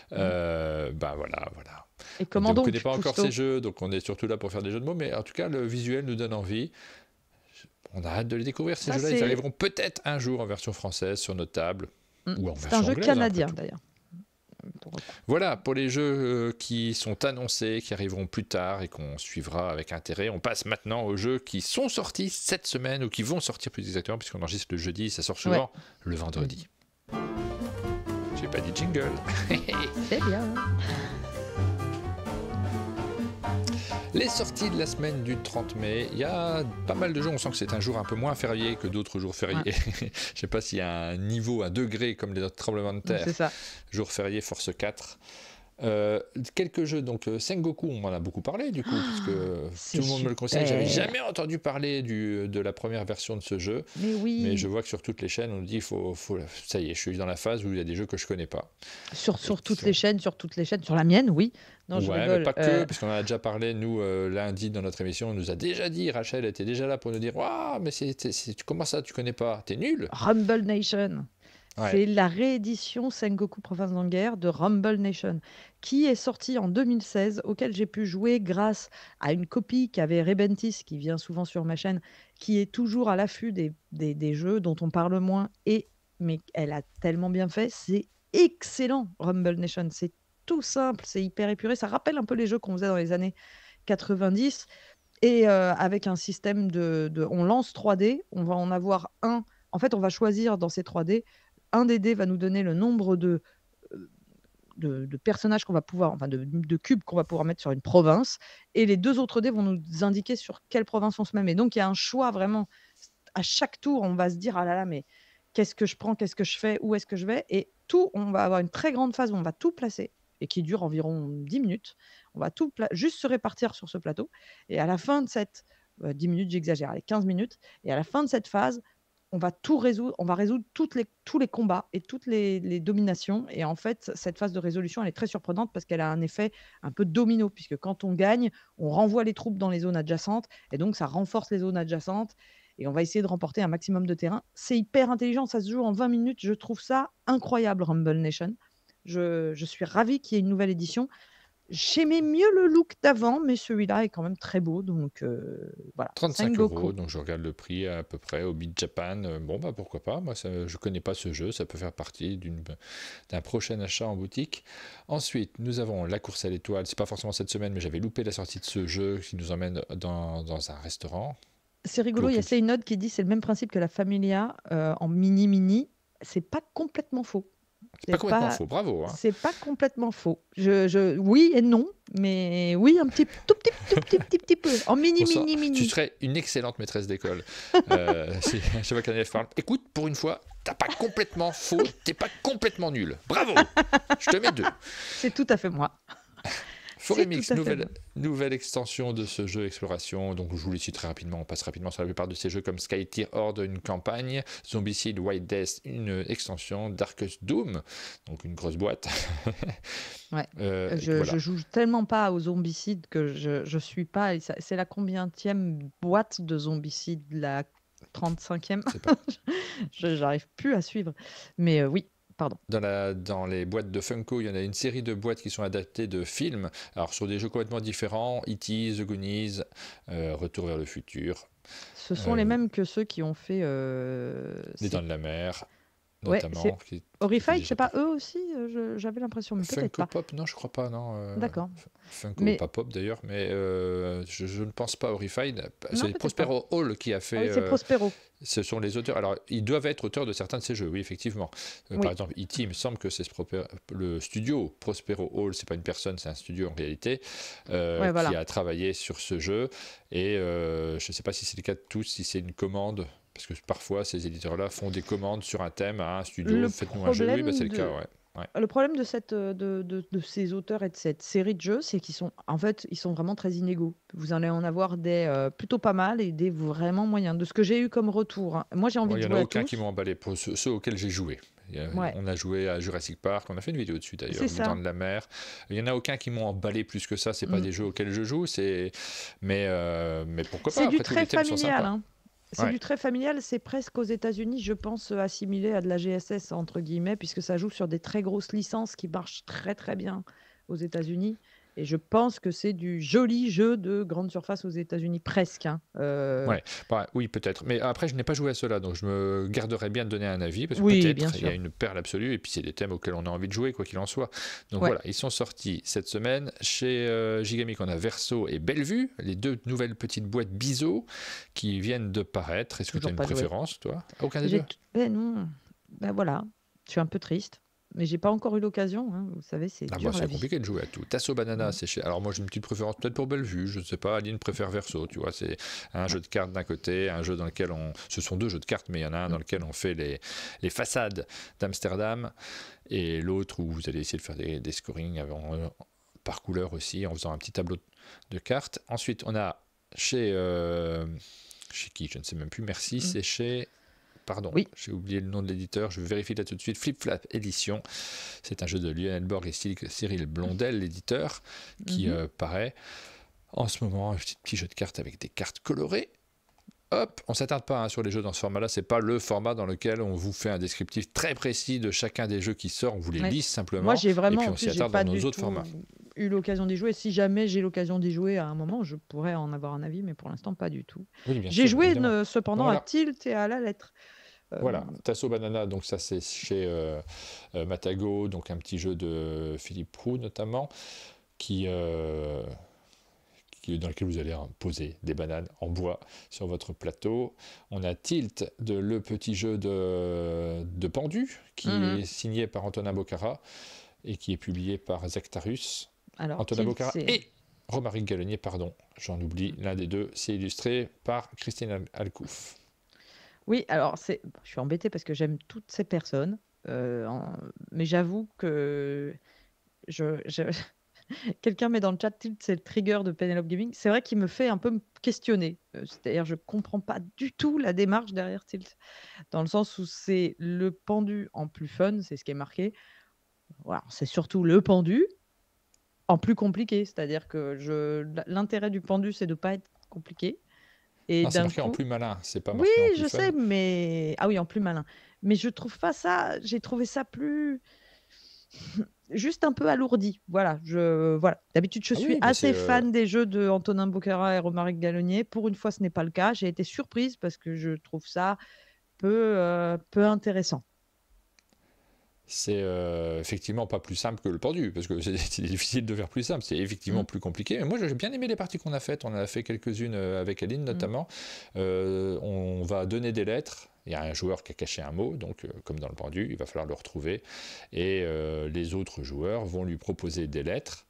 Bah voilà. Et On comment ne donc, connaît pas encore Cousteau? ces jeux, donc on est surtout là pour faire des jeux de mots, mais en tout cas, le visuel nous donne envie. On a hâte de les découvrir, ces Ça, jeux-là. Ils c'est arriveront peut-être un jour en version française sur nos tables, ou en c'est un version jeu anglaise, hein, après canadien tout. d'ailleurs, pour le coup. Voilà, pour les jeux qui sont annoncés, qui arriveront plus tard et qu'on suivra avec intérêt, on passe maintenant aux jeux qui sont sortis cette semaine, ou qui vont sortir plus exactement, puisqu'on enregistre le jeudi, ça sort souvent le vendredi. J'ai pas dit jingle. C'est bien. Les sorties de la semaine du 30 mai, il y a pas mal de jeux, on sent que c'est un jour un peu moins férié que d'autres jours fériés. Je sais pas s'il y a un niveau, un degré comme les tremblements de terre. C'est ça. Jour férié, force 4. Quelques jeux, donc Sengoku, on en a beaucoup parlé du coup, puisque c'est tout le monde me le conseille. J'avais super. jamais entendu parler de la première version de ce jeu, Mais oui. mais je vois que sur toutes les chaînes, on nous dit ça y est, je suis dans la phase où il y a des jeux que je connais pas. Sur toutes les chaînes, sur la mienne, oui. Non, je Ouais, rigole. mais pas que, puisqu'on en a déjà parlé, nous, lundi dans notre émission, on nous a déjà dit, Rachel était déjà là pour nous dire waouh, mais comment ça, tu connais pas? T'es nul? Rumble Nation. Ouais. C'est la réédition Sengoku Province d'Anguerre de Rumble Nation, qui est sortie en 2016, auquel j'ai pu jouer grâce à une copie qu'avait Rebentis, qui vient souvent sur ma chaîne, qui est toujours à l'affût des jeux dont on parle moins, mais elle a tellement bien fait. C'est excellent, Rumble Nation. C'est tout simple, c'est hyper épuré. Ça rappelle un peu les jeux qu'on faisait dans les années 90 et avec un système on lance 3D, on va en avoir un. En fait, on va choisir dans ces 3D, un des dés va nous donner le nombre de personnages qu'on va pouvoir, enfin de cubes qu'on va pouvoir mettre sur une province, et les 2 autres dés vont nous indiquer sur quelle province on se met. Mais donc il y a un choix vraiment. À chaque tour, on va se dire: «Ah là là, mais qu'est-ce que je prends? Qu'est-ce que je fais? Où est-ce que je vais?» Et on va avoir une très grande phase où on va tout placer et qui dure environ 10 minutes. On va juste se répartir sur ce plateau, et à la fin de cette 10 minutes, j'exagère, allez 15 minutes, et à la fin de cette phase, on va tout résoudre, on va résoudre tous les combats et toutes les dominations. Et en fait, cette phase de résolution, elle est très surprenante parce qu'elle a un effet un peu domino, puisque quand on gagne, on renvoie les troupes dans les zones adjacentes, et donc ça renforce les zones adjacentes, et on va essayer de remporter un maximum de terrain. C'est hyper intelligent, ça se joue en 20 minutes, je trouve ça incroyable, Rumble Nation. Je suis ravie qu'il y ait une nouvelle édition. J'aimais mieux le look d'avant, mais celui-là est quand même très beau, donc voilà. 35 Sengoku. €, donc je regarde le prix à peu près au Beat Japan. Bon, bah pourquoi pas, moi je connais pas ce jeu, ça peut faire partie d'un prochain achat en boutique. Ensuite, nous avons la course à l'étoile, c'est pas forcément cette semaine, mais j'avais loupé la sortie de ce jeu qui nous emmène dans un restaurant. C'est rigolo, il y a Seynod qui dit c'est le même principe que la Familia en mini-mini. C'est pas complètement faux. C'est pas complètement faux, bravo. Hein. C'est pas complètement faux. Oui et non, mais oui, un tout petit peu. En mini. Tu serais une excellente maîtresse d'école. Je vois qu'un élève parle. Écoute, pour une fois, t'as pas complètement faux, t'es pas complètement nul. Bravo. Je te mets 2. C'est tout à fait moi. Foremix, nouvelle extension de ce jeu exploration. Donc je vous les cite très rapidement, on passe rapidement sur la plupart de ces jeux comme Skytear Horde, une campagne, Zombicide White Death, une extension, Darkest Doom, donc une grosse boîte. Ouais. Je joue tellement pas aux Zombicide que je suis pas. C'est la combienième boîte de Zombicide, la 35e. J'arrive plus à suivre. Mais oui. Pardon. Dans les boîtes de Funko, il y en a une série de boîtes qui sont adaptées de films, alors sur des jeux complètement différents, E.T., The Goonies, Retour vers le futur. Ce sont les mêmes que ceux qui ont fait... Les Dents de la Mer. Ouais, notamment, c'est qui était Horrified, c'est déjà pas parti. eux aussi? J'avais l'impression, mais peut-être Funko pas. Pop, non, je crois pas, non. D'accord. Funko, Mais pas Pop d'ailleurs, mais je ne pense pas Horrified. non, C'est peut-être pas. Prospero Hall qui a Ah fait. oui, c'est Prospero. Ce sont les auteurs. Alors, ils doivent être auteurs de certains de ces jeux, oui, effectivement. Par Oui, exemple, E.T., il me semble que c'est le studio Prospero Hall, c'est pas une personne, c'est un studio en réalité, ouais, qui voilà. a travaillé sur ce jeu. Et je ne sais pas si c'est le cas de tous, si c'est une commande. Parce que parfois, ces éditeurs-là font des commandes sur un thème à un studio, Le faites-nous un jeu. Oui, bah, c'est problème le cas, de ouais. Ouais. Le problème de de ces auteurs et de cette série de jeux, c'est qu'ils sont, en fait, ils sont vraiment très inégaux. Vous allez en avoir des plutôt pas mal et des vraiment moyens. De ce que j'ai eu comme retour, hein. Moi, j'ai Bon, envie il de n'y en a jouer à aucun qui m'ont tous. emballé pour ceux auxquels j'ai joué. Ouais, On a joué à Jurassic Park, on a fait une vidéo dessus d'ailleurs, c'est Vivant ça. de la mer. Il n'y en a aucun qui m'ont emballé plus que ça, c'est pas Mm. des jeux auxquels je joue, mais pourquoi pas, C'est du après tous très les thèmes sont familial, sympas. hein. C'est Ouais, du très familial. C'est presque aux États-Unis, je pense, assimilé à de la GSS, entre guillemets, puisque ça joue sur des très grosses licences qui marchent très très bien aux États-Unis. Et je pense que c'est du joli jeu de grande surface aux États-Unis, presque, hein. ouais. Bah, oui peut-être. Mais après, je n'ai pas joué à cela, donc je me garderais bien de donner un avis, parce que Oui, bien peut-être il y a sûr. une perle absolue, et puis c'est des thèmes auxquels on a envie de jouer, quoi qu'il en soit. Donc Ouais, voilà, ils sont sortis cette semaine. Chez Gigamic, on a Verso et Bellevue, les deux nouvelles petites boîtes Biseau qui viennent de paraître. Est-ce que tu as toujours une pas joué. préférence, toi? Aucun des deux? Non, ben voilà, je suis un peu triste, mais j'ai pas encore eu l'occasion, hein. Vous savez, c'est Ah bah dur la c'est vie. compliqué de jouer à tout. Tasso Banana, Mm. c'est chez... Alors moi j'ai une petite préférence peut-être pour Bellevue, je ne sais pas, Aline préfère Verso, tu vois, c'est un Ouais. jeu de cartes d'un côté, un jeu dans lequel on... Ce sont deux jeux de cartes, mais il y en a un dans Mm. lequel on fait les façades d'Amsterdam, et l'autre où vous allez essayer de faire des scorings par couleur aussi, en faisant un petit tableau de cartes. Ensuite on a chez qui, je ne sais même plus, merci, Mm. c'est chez... Pardon, Oui. j'ai oublié le nom de l'éditeur, je vérifie là tout de suite. Flip Flap Édition, c'est un jeu de Lionel Borg et Cyril Blondel, l'éditeur, qui Mhm. paraît en ce moment un petit jeu de cartes avec des cartes colorées. Hop, on ne s'attarde pas sur les jeux dans ce format-là, c'est pas le format dans lequel on vous fait un descriptif très précis de chacun des jeux qui sort, on vous les Ouais. lise Moi, simplement, j'ai et vraiment, puis en on s'y plus, j'ai attarde dans pas nos du autres formats. tout eu l'occasion d'y jouer. Si jamais j'ai l'occasion d'y jouer à un moment, je pourrais en avoir un avis, mais pour l'instant, pas du tout. Oui, bien J'ai sûr, joué évidemment. Donc cependant à voilà, Tilt et à la lettre. voilà, Euh, Tasso Banana, donc ça c'est chez Matago, donc un petit jeu de Philippe Roux notamment, qui, dans lequel vous allez poser des bananes en bois sur votre plateau. On a Tilt, le petit jeu de pendu, qui mhm. est signé par Antonin Bocara et qui est publié par Zectarus. Alors, Antonin Tilt, Bocara c'est... et Romaric Gallonier, pardon, j'en oublie l'un des deux. C'est illustré par Christine Alcouf. Oui, alors, je suis embêtée parce que j'aime toutes ces personnes, mais j'avoue que je... quelqu'un met dans le chat Tilt, c'est le trigger de Penelope Gaming. C'est vrai qu'il me fait un peu me questionner. C'est-à-dire, je comprends pas du tout la démarche derrière Tilt, dans le sens où c'est le pendu en plus fun, c'est ce qui est marqué. Voilà, c'est surtout le pendu en plus compliqué. C'est-à-dire que l'intérêt du pendu, c'est de ne pas être compliqué. Et Non, c'est d'un marqué en coup, plus malin, c'est pas oui, marqué en plus je fun. sais, mais ah oui, en plus malin. Mais je trouve pas ça. J'ai trouvé ça plus juste un peu alourdi. Voilà, voilà. D'habitude, je Ah suis oui, mais c'est... assez fan des jeux de Antonin Bocara et Romaric Gallonier. Pour une fois, ce n'est pas le cas. J'ai été surprise parce que je trouve ça peu intéressant. C'est effectivement pas plus simple que le pendu, parce que c'est difficile de faire plus simple, c'est effectivement Mm. plus compliqué. Mais moi j'ai bien aimé les parties qu'on a faites, on en a fait quelques-unes avec Aline notamment. On va donner des lettres, il y a un joueur qui a caché un mot, donc comme dans le pendu, il va falloir le retrouver, et les autres joueurs vont lui proposer des lettres,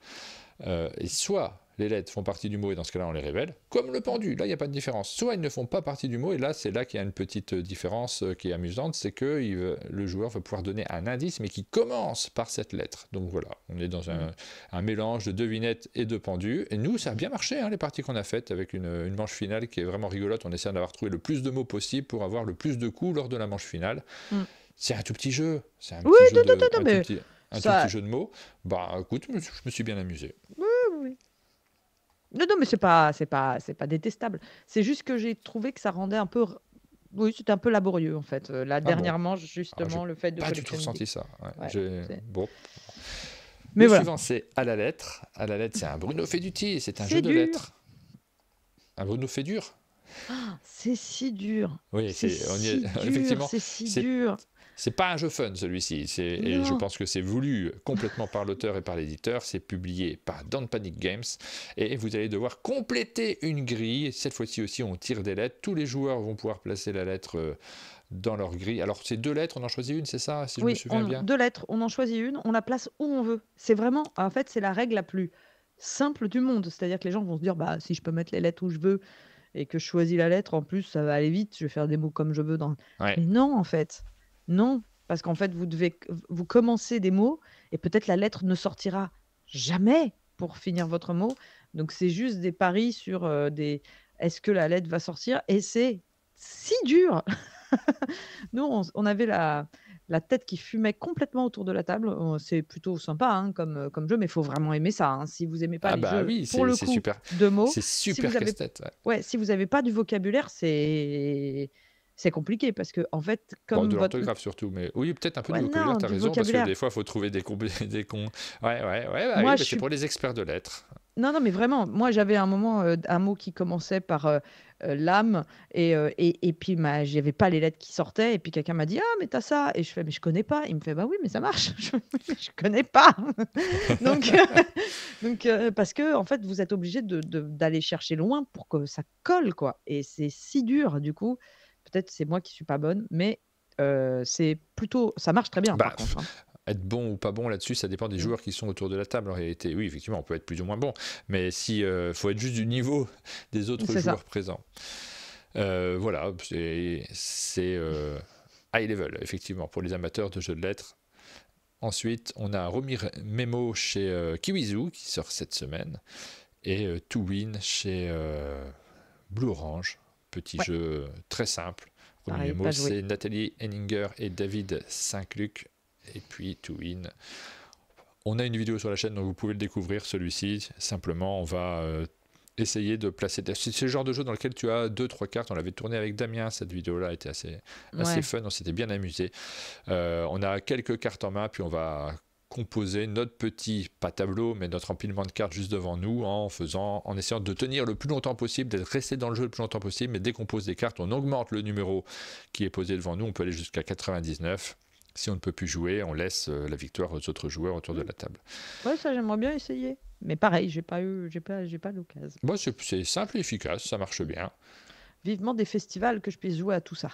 et soit les lettres font partie du mot et dans ce cas-là on les révèle, comme le pendu, là il n'y a pas de différence. Soit ils ne font pas partie du mot et là c'est là qu'il y a une petite différence qui est amusante, c'est que le joueur va pouvoir donner un indice mais qui commence par cette lettre. Donc voilà, on est dans un mélange de devinettes et de pendu. Et nous ça a bien marché les parties qu'on a faites avec une manche finale qui est vraiment rigolote. On essaie d'avoir trouvé le plus de mots possible pour avoir le plus de coups lors de la manche finale. C'est un tout petit jeu, c'est un Oui, petit jeu non, mais un tout petit ça. jeu de mots. Bah écoute, je me suis bien amusé. Oui, oui. Non, mais c'est pas détestable. C'est juste que j'ai trouvé que ça rendait un peu. Oui, c'était un peu laborieux en fait. Là, Ah bon? dernièrement, Alors, justement, j'ai le fait de pas du tout collectionner ressenti ça. Ouais, Ouais, bon. mais Le voilà, suivant, c'est À la lettre. À la lettre, c'est un Bruno Feduti, c'est un jeu c'est de dur. lettres. Un Bruno Fédur? C'est si dur. Oui, C'est on y est, si dur. effectivement, C'est si c'est dur. c'est pas un jeu fun celui-ci, et je Non. pense que c'est voulu complètement par l'auteur et par l'éditeur. C'est publié par Don't Panic Games et vous allez devoir compléter une grille. Cette fois-ci aussi, on tire des lettres. Tous les joueurs vont pouvoir placer la lettre dans leur grille. Alors, c'est 2 lettres, on en choisit une, c'est ça, si je me Oui, souviens bien? 2 lettres, on en choisit une, on la place où on veut. C'est vraiment en fait, c'est la règle la plus simple du monde. C'est-à-dire que les gens vont se dire: «Bah, si je peux mettre les lettres où je veux et que je choisis la lettre, en plus, ça va aller vite, je vais faire des mots comme je veux dans» Ouais. mais non, en fait. Non, parce qu'en fait, vous commencez des mots et peut-être la lettre ne sortira jamais pour finir votre mot. Donc c'est juste des paris sur, des est-ce que la lettre va sortir? Et c'est si dur! Nous, on avait la tête qui fumait complètement autour de la table. C'est plutôt sympa, hein, comme jeu, mais il faut vraiment aimer ça, hein. Si vous aimez pas Ah les bah jeux, oui, pour le c'est coup, super, de mots, c'est si super vous avez casse-tête. Ouais. ouais, si vous avez pas du vocabulaire, c'est compliqué parce qu'en fait, Bon, comme de votre l'orthographe surtout, mais oui, peut-être un peu du ouais, vocabulaire, non, t'as du raison, parce que vocabulaire. des fois, il faut trouver des cons. Ouais, ouais, ouais, bah oui, Moi, je mais c'est suis pour les experts de lettres. non, non, mais vraiment, moi, j'avais un moment, un mot qui commençait par, l'âme et puis j'avais pas les lettres qui sortaient et puis quelqu'un m'a dit: «Ah mais tu as ça» et je fais: «Mais je connais pas». Il me fait: «Bah oui, mais ça marche». Je fais: «Mais je connais pas». Donc parce qu'en fait, vous êtes obligé d'aller chercher loin pour que ça colle, quoi et c'est si dur, du coup, peut-être c'est moi qui suis pas bonne, mais c'est plutôt ça marche très bien, Bah, par contre, hein. être bon ou pas bon là-dessus, ça dépend des Mmh. joueurs qui sont autour de la table en réalité. Oui, effectivement, on peut être plus ou moins bon, mais si faut être juste du niveau des autres C'est ça. joueurs présents. Voilà, c'est high level, effectivement, pour les amateurs de jeux de lettres. Ensuite, on a Romir Memo chez Kiwizu, qui sort cette semaine, et To Win chez Blue Orange, petit Ouais, jeu très simple. Romir pareil, Memo, pas joué. c'est Nathalie Henninger et David Saint-Luc, et puis To Win. On a une vidéo sur la chaîne, donc vous pouvez le découvrir, celui-ci. Simplement, on va essayer de placer. C'est le genre de jeu dans lequel tu as 2-3 cartes. On l'avait tourné avec Damien, cette vidéo-là était assez Ouais. fun, on s'était bien amusé. On a quelques cartes en main, puis on va composer notre petit, pas tableau, mais notre empilement de cartes juste devant nous en essayant de tenir le plus longtemps possible, d'être resté dans le jeu le plus longtemps possible, mais dès qu'on pose des cartes, on augmente le numéro qui est posé devant nous, on peut aller jusqu'à 99. Si on ne peut plus jouer, on laisse la victoire aux autres joueurs autour de Mmh. la table. Ouais, ça, j'aimerais bien essayer. Mais pareil, j'ai pas l'occasion. Bon, c'est simple et efficace, ça marche bien. Vivement des festivals que je puisse jouer à tout ça.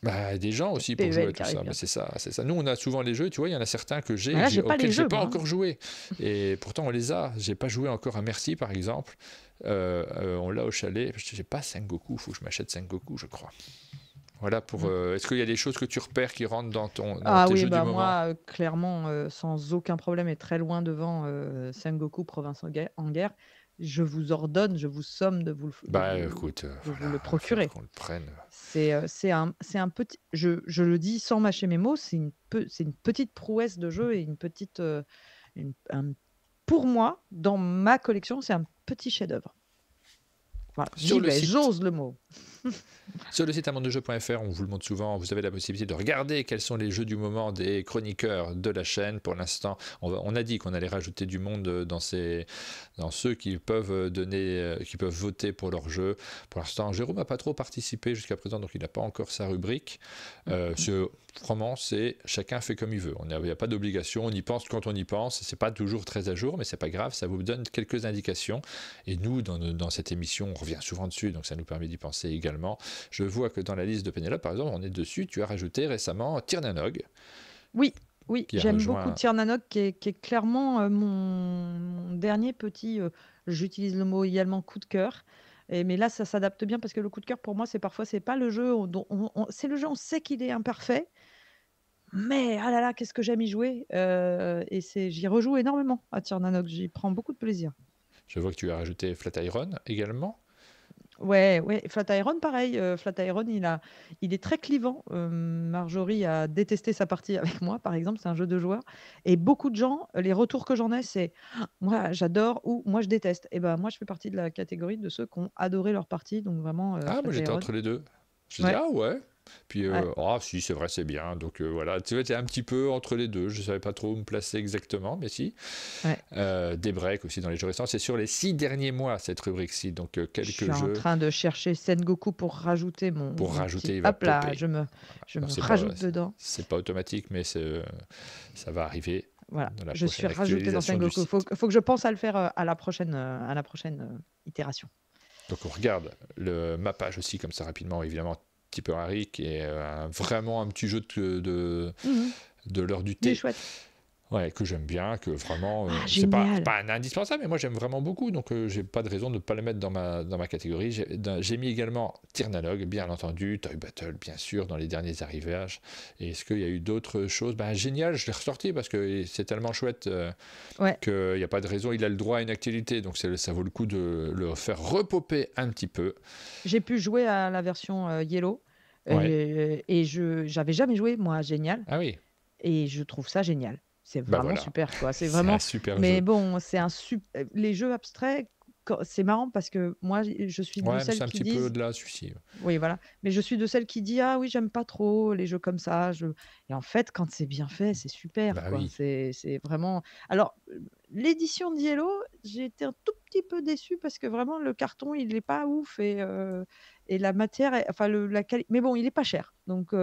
Bah, des gens Il y a aussi pour jouer à PEL qui tout arrive ça, mais bientôt. c'est ça, c'est ça. Nous, on a souvent les jeux, tu vois, il y en a certains que Mais là, j'ai pas les auxquels j'ai jeux, pas moi, hein. encore joué. Et pourtant, on les a. J'ai pas joué encore à Merci, par exemple. On l'a au chalet. J'ai pas Sengoku, faut que je m'achète Sengoku, je crois. Voilà pour. Mmh. Est-ce qu'il y a des choses que tu repères qui rentrent dans Ah tes oui, jeux du bah moment? moi, clairement, sans aucun problème et très loin devant, Sengoku Province en guerre. Je vous ordonne, je vous somme de vous le f Bah écoute, de vous voilà, le il va falloir procurer. qu'on le prenne. C'est un petit je le dis sans mâcher mes mots, c'est une petite prouesse de jeu et une petite, une un pour moi, dans ma collection, c'est un petit chef-d'œuvre. Voilà, Sur j'y le vais, site j'ose le mot. Sur le site amondejeux.fr, on vous le montre souvent, vous avez la possibilité de regarder quels sont les jeux du moment des chroniqueurs de la chaîne. Pour l'instant, on a dit qu'on allait rajouter du monde dans ceux qui peuvent qui peuvent voter pour leur jeu. Pour l'instant, Jérôme n'a pas trop participé jusqu'à présent, donc il n'a pas encore sa rubrique. Vraiment, c'est chacun fait comme il veut. Il n'y a pas d'obligation, on y pense quand on y pense. C'est pas toujours très à jour, mais c'est pas grave, ça vous donne quelques indications. Et nous, dans cette émission, on revient souvent dessus, donc ça nous permet d'y penser également. Je vois que dans la liste de Pénélope, par exemple, on est dessus. Tu as rajouté récemment Tirnanog, Oui, oui, qui a j'aime beaucoup rejoint. Tirnanock qui est clairement, mon dernier petit, j'utilise le mot également coup de cœur mais là, ça s'adapte bien parce que le coup de cœur pour moi, c'est pas le jeu dont c'est le jeu, on sait qu'il est imparfait, mais ah là là, qu'est-ce que j'aime y jouer, et j'y rejoue énormément à Tirnanock, j'y prends beaucoup de plaisir. Je vois que tu as rajouté Flatiron également. Ouais, ouais, Flatiron pareil, Flatiron il est très clivant, Marjorie a détesté sa partie avec moi, par exemple, c'est un jeu de joueurs et beaucoup de gens, les retours que j'en ai, c'est: «Ah, moi j'adore» ou «Moi je déteste» et ben moi je fais partie de la catégorie de ceux qui ont adoré leur partie, donc vraiment, Ah, moi j'étais Flatiron. entre les deux. Je dis, Ouais, ah ouais. Puis, Ouais. ah si, c'est vrai, c'est bien. Donc voilà, tu vois, t'es un petit peu entre les deux. Je savais pas trop où me placer exactement, mais si. Ouais. Des breaks aussi dans les jeux récents. C'est sur les 6 derniers mois, cette rubrique-ci. Donc Je suis quelques en jeux train de chercher Sengoku pour rajouter pour mon rajouter, petit. il va Hop là, popper. je Alors, me rajoute dedans. c'est pas automatique, mais ça va arriver Voilà, dans la je suis prochaine rajoutée dans actualisation du Sengoku. Faut, site. faut que je pense à le faire à la prochaine itération. Donc on regarde le mappage aussi, comme ça rapidement, évidemment, un petit peu Harry, qui est vraiment un petit jeu Mhm. de l'heure du Il est thé. chouette. Ouais, que j'aime bien, que vraiment, Ah, c'est génial. pas un indispensable, mais moi j'aime vraiment beaucoup, donc j'ai pas de raison de ne pas le mettre dans ma catégorie. J'ai mis également Tyrnalog, bien entendu, Toy Battle, bien sûr, dans les derniers arrivages. Et est-ce qu'il y a eu d'autres choses? Ben, génial, je l'ai ressorti parce que c'est tellement chouette Ouais. qu'il n'y a pas de raison, il a le droit à une actualité, donc ça vaut le coup de le faire repopper un petit peu. J'ai pu jouer à la version Yellow Ouais, et j'avais jamais joué, moi, à Génial. ah oui, Et je trouve ça génial. C'est bah vraiment voilà, super, quoi. C'est c'est un vraiment. super Mais jeu. bon, les jeux abstraits, c'est marrant parce que moi, je suis de Ouais, mais celles c'est un qui petit peu disent. au-delà, celui-ci. Oui, voilà. Mais je suis de celles qui disent: «Ah oui, j'aime pas trop les jeux comme ça». Et en fait, quand c'est bien fait, c'est super, Bah quoi. oui. C'est vraiment. Alors, l'édition de Yellow, j'ai été un tout petit peu déçue parce que vraiment le carton, il est pas ouf et la matière enfin la qualité. Mais bon, il est pas cher. Donc, on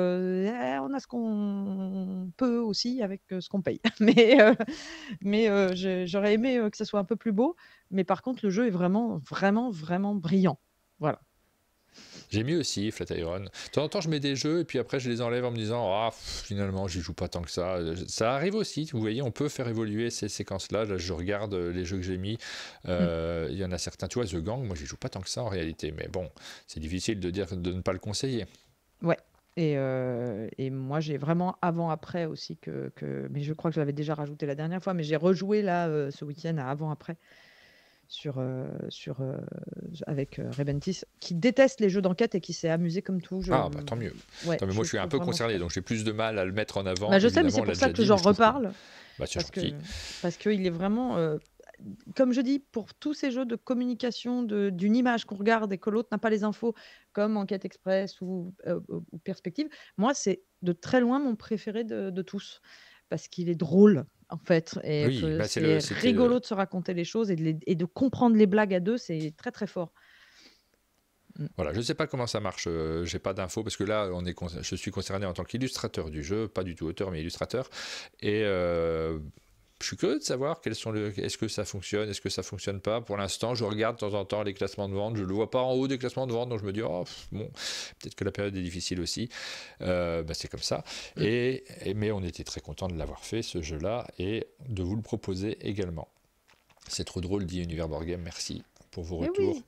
a ce qu'on peut aussi avec, ce qu'on paye. Mais j'aurais aimé, que ça soit un peu plus beau. Mais par contre, le jeu est vraiment, vraiment, vraiment brillant. Voilà. J'ai mis aussi Flatiron. De temps en temps, je mets des jeux et puis après, je les enlève en me disant ah, finalement, j'y joue pas tant que ça. Ça arrive aussi, vous voyez, on peut faire évoluer ces séquences-là. Là, je regarde les jeux que j'ai mis. Mmh. Il y en a certains, tu vois, The Gang, moi, j'y joue pas tant que ça en réalité. Mais bon, c'est difficile de dire de ne pas le conseiller. Ouais et moi, j'ai vraiment avant-après aussi mais je crois que je l'avais déjà rajouté la dernière fois, mais j'ai rejoué là, ce week-end à avant-après sur avec, Rebentis, qui déteste les jeux d'enquête et qui s'est amusé comme tout. Ah, bah tant mieux. Ouais, Non, mais moi, je je suis un trouve peu vraiment concerné, super. donc j'ai plus de mal à le mettre en avant. Bah, je sais, mais Évidemment, c'est on l'a pour ça déjà que dit, mais j'en je trouve que. reparle Bah, c'est parce gentil. que parce qu'il est vraiment, comme je dis, pour tous ces jeux de communication d'une image qu'on regarde et que l'autre n'a pas les infos, comme Enquête Express ou Perspective, moi, c'est de très loin mon préféré de tous. Parce qu'il est drôle, en fait, et Oui, que bah, c'est c'était rigolo de se raconter les choses et de comprendre les blagues à deux, c'est très très fort. Mm. Voilà, je ne sais pas comment ça marche, j'ai pas d'infos parce que là, je suis concerné en tant qu'illustrateur du jeu, pas du tout auteur, mais illustrateur. Et je suis curieux de savoir est-ce que ça fonctionne, est-ce que ça fonctionne pas. Pour l'instant, je regarde de temps en temps les classements de vente, je le vois pas en haut des classements de vente, donc je me dis, oh, bon, peut-être que la période est difficile aussi. Bah, c'est comme ça. Mm. Mais on était très content de l'avoir fait, ce jeu-là, et de vous le proposer également. C'est trop drôle, dit Univers Board Game, merci pour vos Eh retours. oui,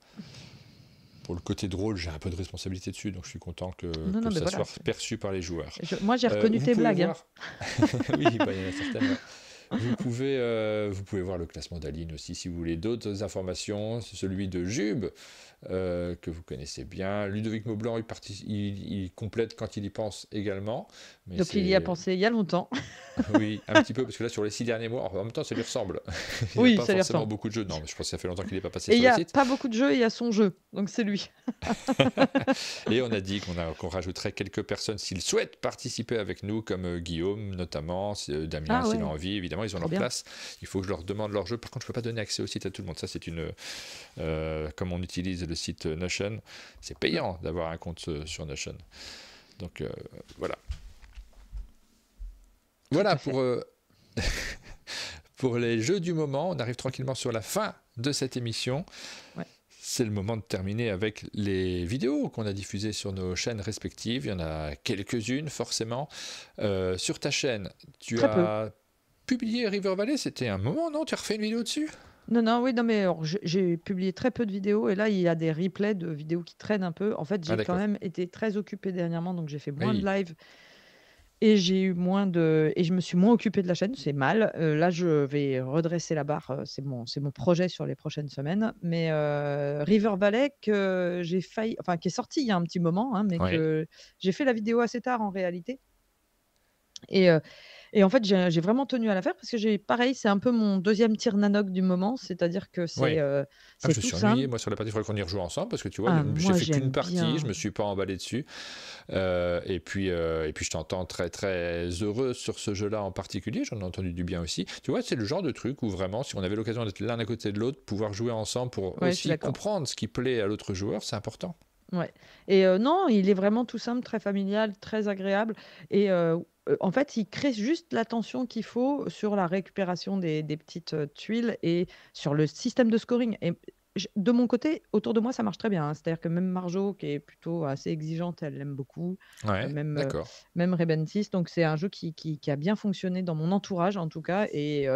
Pour le côté drôle, j'ai un peu de responsabilité dessus, donc je suis content que non, mais ça voilà. soit perçu par les joueurs. Moi, j'ai reconnu Vous tes pouvez blagues, hein. voir. Oui, bah, il y en a certaines. Ouais. Vous pouvez voir le classement d'Aline aussi si vous voulez d'autres informations. C'est celui de Jube, que vous connaissez bien. Ludovic Maublanc, il complète quand il y pense également. Mais Donc, il y a pensé il y a longtemps. oui, un petit peu, parce que là, sur les 6 derniers mois, en même temps, ça lui ressemble. Il n'y a Oui, pas ça lui forcément ressemble. beaucoup de jeux. Non, mais je pense que ça fait longtemps qu'il n'est pas passé Et il sur y le a site. pas beaucoup de jeux, et il y a son jeu. Donc, c'est lui. Et on a dit qu'on rajouterait quelques personnes s'ils souhaitent participer avec nous, comme Guillaume notamment, Damien Ah s'il a ouais, envie, évidemment ils ont trop leur bien. place. Il faut que je leur demande leur jeu. Par contre je ne peux pas donner accès au site à tout le monde. Ça c'est comme on utilise le site Notion, c'est Mm. payant d'avoir un compte sur Notion. Donc voilà. Tout Voilà à fait. pour les jeux du moment. On arrive tranquillement sur la fin de cette émission. Ouais. C'est le moment de terminer avec les vidéos qu'on a diffusées sur nos chaînes respectives. Il y en a quelques-unes, forcément. Sur ta chaîne, tu Très peu. as publié River Valley. C'était un moment, non? Tu as refait une vidéo dessus? Non, oui, non, mais alors, j'ai publié très peu de vidéos et là, il y a des replays de vidéos qui traînent un peu. En fait, Ah, j'ai quand d'accord. même été très occupée dernièrement, donc j'ai fait moins de Oui, live et j'ai eu et je me suis moins occupée de la chaîne, c'est mal. Là, je vais redresser la barre, c'est mon projet sur les prochaines semaines. Mais River Valley, que j'ai failli, enfin, qui est sorti il y a un petit moment, hein, mais oui. que j'ai fait la vidéo assez tard en réalité. Et Et en fait, j'ai vraiment tenu à la faire parce que pareil, c'est un peu mon deuxième tir Nanook du moment, c'est-à-dire que Oui. Ah, c'est je me tout suis simple. ennuyé, moi, sur la partie. Il faudrait qu'on y rejoue ensemble parce que tu vois, Ah, j'ai moi fait qu'une j'aime partie, je bien. me suis pas emballé dessus. Et puis je t'entends très très heureux sur ce jeu-là en particulier, j'en ai entendu du bien aussi. Tu vois, c'est le genre de truc où vraiment, si on avait l'occasion d'être l'un à côté de l'autre, pouvoir jouer ensemble pour Ouais, je suis aussi d'accord. comprendre ce qui plaît à l'autre joueur, c'est important. Ouais et non, il est vraiment tout simple, très familial, très agréable et en fait, il crée juste la tension qu'il faut sur la récupération des petites, tuiles et sur le système de scoring et de mon côté, autour de moi, ça marche très bien, hein. C'est-à-dire que même Marjo, qui est plutôt assez exigeante, elle l'aime beaucoup, Ouais, même, d'accord. même Rebentis, donc c'est un jeu qui a bien fonctionné dans mon entourage, en tout cas et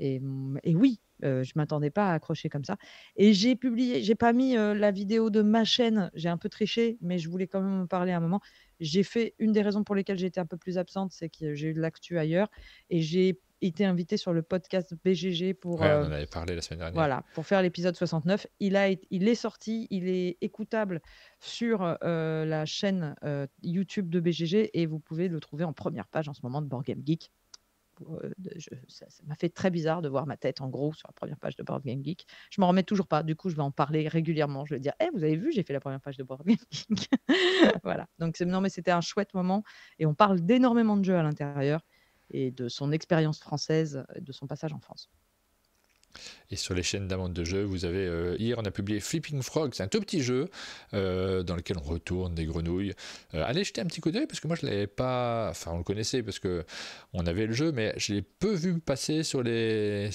oui, je m'attendais pas à accrocher comme ça. Et j'ai pas mis, la vidéo de ma chaîne, j'ai un peu triché, mais je voulais quand même en parler à un moment. J'ai fait une des raisons pour lesquelles j'ai été un peu plus absente, c'est que j'ai eu de l'actu ailleurs et j'ai été invitée sur le podcast BGG pour, Ouais, on en avait parlé la semaine dernière. voilà, pour faire l'épisode 69. Il est sorti, il est écoutable sur, la chaîne, YouTube de BGG et vous pouvez le trouver en première page en ce moment de Board Game Geek. Ça m'a fait très bizarre de voir ma tête en gros sur la première page de Board Game Geek. Je m'en remets toujours pas. Du coup, je vais en parler régulièrement. Je vais dire: «Eh, vous avez vu, j'ai fait la première page de Board Game Geek». Voilà, donc non, mais c'était un chouette moment et on parle d'énormément de jeux à l'intérieur et de son expérience française, de son passage en France. Et sur les chaînes d'amende de jeu, vous avez hier on a publié Flipping Frog, c'est un tout petit jeu dans lequel on retourne des grenouilles. Allez jeter un petit coup d'œil parce que moi je l'avais pas, enfin on le connaissait parce que on avait le jeu, mais je l'ai peu vu passer sur les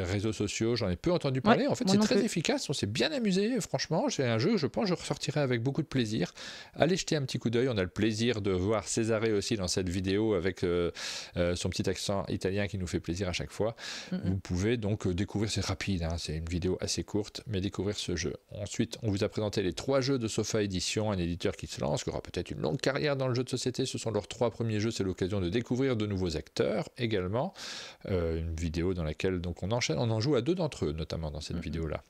réseaux sociaux, j'en ai peu entendu Ouais, parler. En fait moi c'est non très plus. efficace, on s'est bien amusé, franchement c'est un jeu que je pense que je ressortirai avec beaucoup de plaisir. Allez jeter un petit coup d'œil, on a le plaisir de voir Césaré aussi dans cette vidéo avec son petit accent italien qui nous fait plaisir à chaque fois. Mmh mh. Vous pouvez donc découvrir, c'est rapide, hein, c'est une vidéo assez courte, mais découvrir ce jeu. Ensuite, on vous a présenté les 3 jeux de Sofa Édition, un éditeur qui se lance, qui aura peut-être une longue carrière dans le jeu de société. Ce sont leurs 3 premiers jeux, c'est l'occasion de découvrir de nouveaux acteurs également. Une vidéo dans laquelle donc, on enchaîne, on en joue à 2 d'entre eux, notamment dans cette vidéo-là.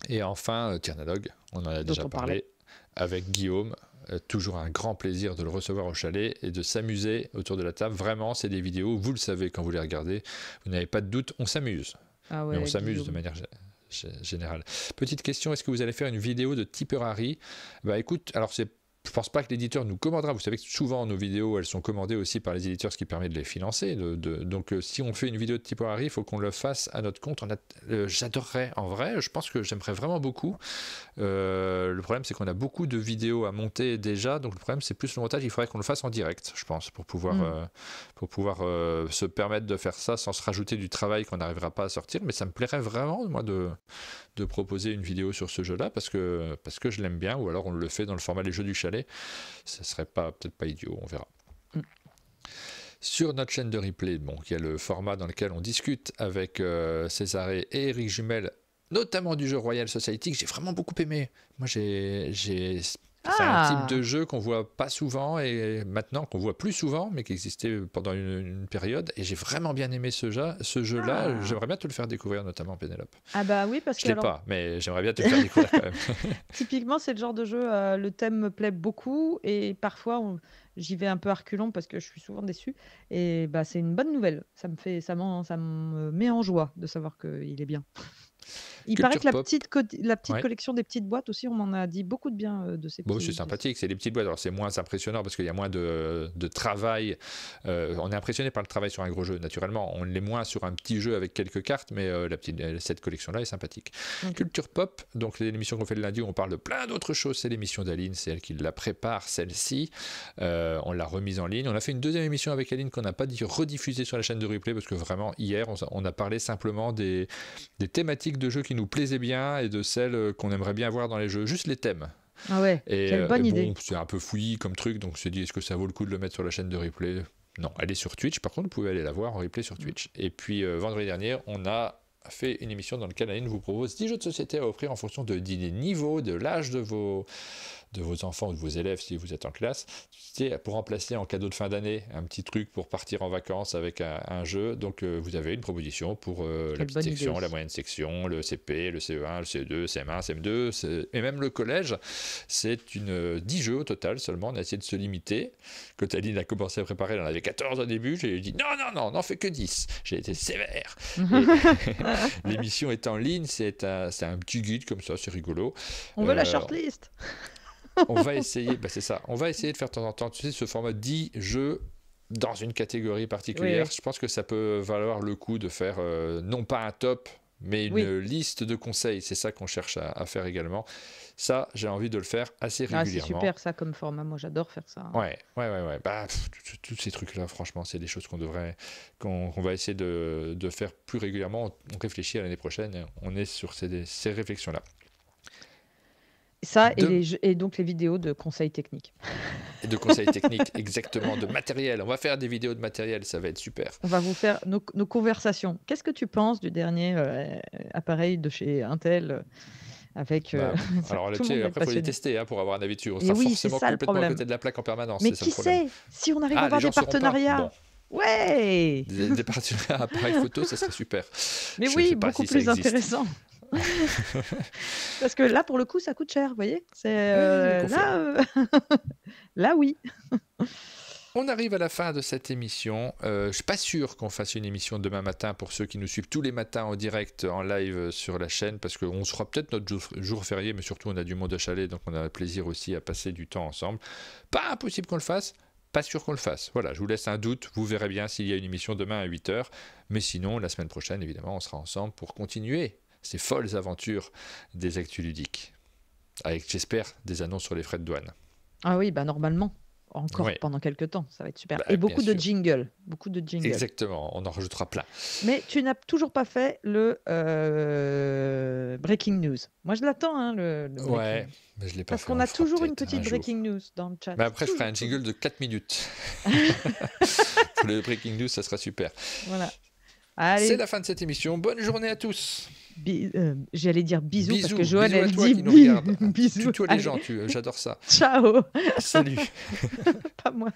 Et enfin, Tiernanog, on en a déjà parlé, avec Guillaume. Toujours un grand plaisir de le recevoir au chalet et de s'amuser autour de la table. Vraiment, c'est des vidéos, vous le savez quand vous les regardez, vous n'avez pas de doute, on s'amuse. Ah Mais on ouais, s'amuse de Guillaume. manière générale. Petite question, est-ce que vous allez faire une vidéo de Tipperary? Bah écoute, alors je pense pas que l'éditeur nous commandera. Vous savez que souvent nos vidéos, elles sont commandées aussi par les éditeurs, ce qui permet de les financer. Donc si on fait une vidéo de Tipperary, il faut qu'on le fasse à notre compte. J'adorerais, en vrai, je pense que j'aimerais vraiment beaucoup. Le problème, c'est qu'on a beaucoup de vidéos à monter déjà. Donc le problème, c'est plus le montage. Il faudrait qu'on le fasse en direct, je pense, pour pouvoir se permettre de faire ça sans se rajouter du travail qu'on n'arrivera pas à sortir. Mais ça me plairait vraiment, moi, de proposer une vidéo sur ce jeu-là parce que je l'aime bien, ou alors on le fait dans le format les jeux du chalet. Ça serait peut-être pas idiot, on verra. Sur notre chaîne de replay, il y a le format dans lequel on discute avec Césaré et Eric Jumel, notamment du jeu Royal Society, que j'ai vraiment beaucoup aimé. Moi, c'est un type de jeu qu'on voit pas souvent et maintenant qu'on voit plus souvent, mais qui existait pendant une période. Et j'ai vraiment bien aimé ce jeu-là. J'aimerais bien te le faire découvrir, notamment Pénélope. Ah bah oui, parce Je que l'ai pas, mais j'aimerais bien te le faire découvrir quand même. typiquement, c'est le genre de jeu, le thème me plaît beaucoup et parfois j'y vais un peu à reculons parce que je suis souvent déçue et bah, c'est une bonne nouvelle. Ça me met en joie de savoir qu'il est bien. Il paraît que Culture pop. la petite Ouais. collection des petites boîtes aussi, on m'en a dit beaucoup de bien, de ces Bon, petits c'est sympathique, c'est des petites boîtes. Alors, c'est moins impressionnant parce qu'il y a moins de travail. On est impressionné par le travail sur un gros jeu, naturellement. On l'est moins sur un petit jeu avec quelques cartes, mais cette collection-là est sympathique. Okay. Culture Pop, donc l'émission qu'on fait le lundi où on parle de plein d'autres choses, c'est l'émission d'Aline, c'est elle qui la prépare, celle-ci. On l'a remise en ligne. On a fait une deuxième émission avec Aline qu'on n'a pas dit rediffuser sur la chaîne de replay parce que vraiment, hier, on a parlé simplement des thématiques de jeux qui nous plaisaient bien et de celles qu'on aimerait bien voir dans les jeux. Juste les thèmes. Ah ouais, quelle bonne idée. C'est un peu fouillis comme truc, donc on s'est dit est-ce que ça vaut le coup de le mettre sur la chaîne de replay? Non, elle est sur Twitch, par contre vous pouvez aller la voir en replay sur Twitch. Et puis vendredi dernier, on a fait une émission dans laquelle Aline vous propose 10 jeux de société à offrir en fonction des niveaux, de l'âge de vos de vos enfants ou de vos élèves si vous êtes en classe, pour remplacer en cadeau de fin d'année un petit truc pour partir en vacances avec un jeu. Donc vous avez une proposition pour la petite section, la moyenne section, le CP, le CE1, le CE2, CM1, CM2 et même le collège. C'est 10 jeux au total seulement. On a essayé de se limiter. Quand Aline a commencé à préparer, elle en avait 14 au début. J'ai dit non, n'en fais que 10. J'ai été sévère. L'émission est en ligne, c'est un petit guide comme ça, c'est rigolo. On veut la shortlist. On va essayer, c'est ça. On va essayer de faire de temps en temps, ce format 10 jeux dans une catégorie particulière. Oui. Je pense que ça peut valoir le coup de faire non pas un top, mais une liste de conseils. C'est ça qu'on cherche à faire également. Ça, j'ai envie de le faire assez régulièrement. C'est super ça comme format. Moi, j'adore faire ça. Ouais. Tous ces trucs-là, franchement, c'est des choses qu'on va essayer de faire plus régulièrement. On réfléchit à l'année prochaine. On est sur ces réflexions-là. Ça, et donc les vidéos de conseils techniques. Et de conseils techniques, exactement, de matériel. On va faire des vidéos de matériel, ça va être super. On va vous faire nos conversations. Qu'est-ce que tu penses du dernier appareil de chez Intel avec, alors là-dessus, après, il faut les tester pour avoir un avis dessus. On sera forcément complètement à côté de la plaque en permanence. Mais qui sait, si on arrive à avoir des partenariats. Ouais. Des partenariats appareils photo, ça serait super. Mais oui, beaucoup plus intéressant. Parce que là, pour le coup, ça coûte cher, vous voyez. Là, oui. On arrive à la fin de cette émission. Je ne suis pas sûr qu'on fasse une émission demain matin pour ceux qui nous suivent tous les matins en direct, en live sur la chaîne, parce qu'on sera peut-être notre jour férié, mais surtout on a du monde à chalet, donc on a plaisir aussi à passer du temps ensemble. Pas impossible qu'on le fasse. Pas sûr qu'on le fasse. Voilà, je vous laisse un doute. Vous verrez bien s'il y a une émission demain à 8h. Mais sinon, la semaine prochaine, évidemment, on sera ensemble pour continuer ces folles aventures des actus ludiques. Avec, j'espère, des annonces sur les frais de douane. Ah oui, normalement. Encore pendant quelques temps, ça va être super. Et beaucoup de jingles. Exactement, on en rajoutera plein. Mais tu n'as toujours pas fait le breaking news. Moi, je l'attends, le ouais, mais je l'ai pas Parce fait. qu'on a toujours une petite breaking news dans le chat. Mais après, je ferai un jingle de 4 minutes. Pour le breaking news, ça sera super. Voilà. Allez. C'est la fin de cette émission. Bonne journée à tous. J'allais dire bisous parce que Joël, elle toi dit qui nous regarde. bisous. Tutoie les gens, j'adore ça. Ciao. Salut. Pas moi.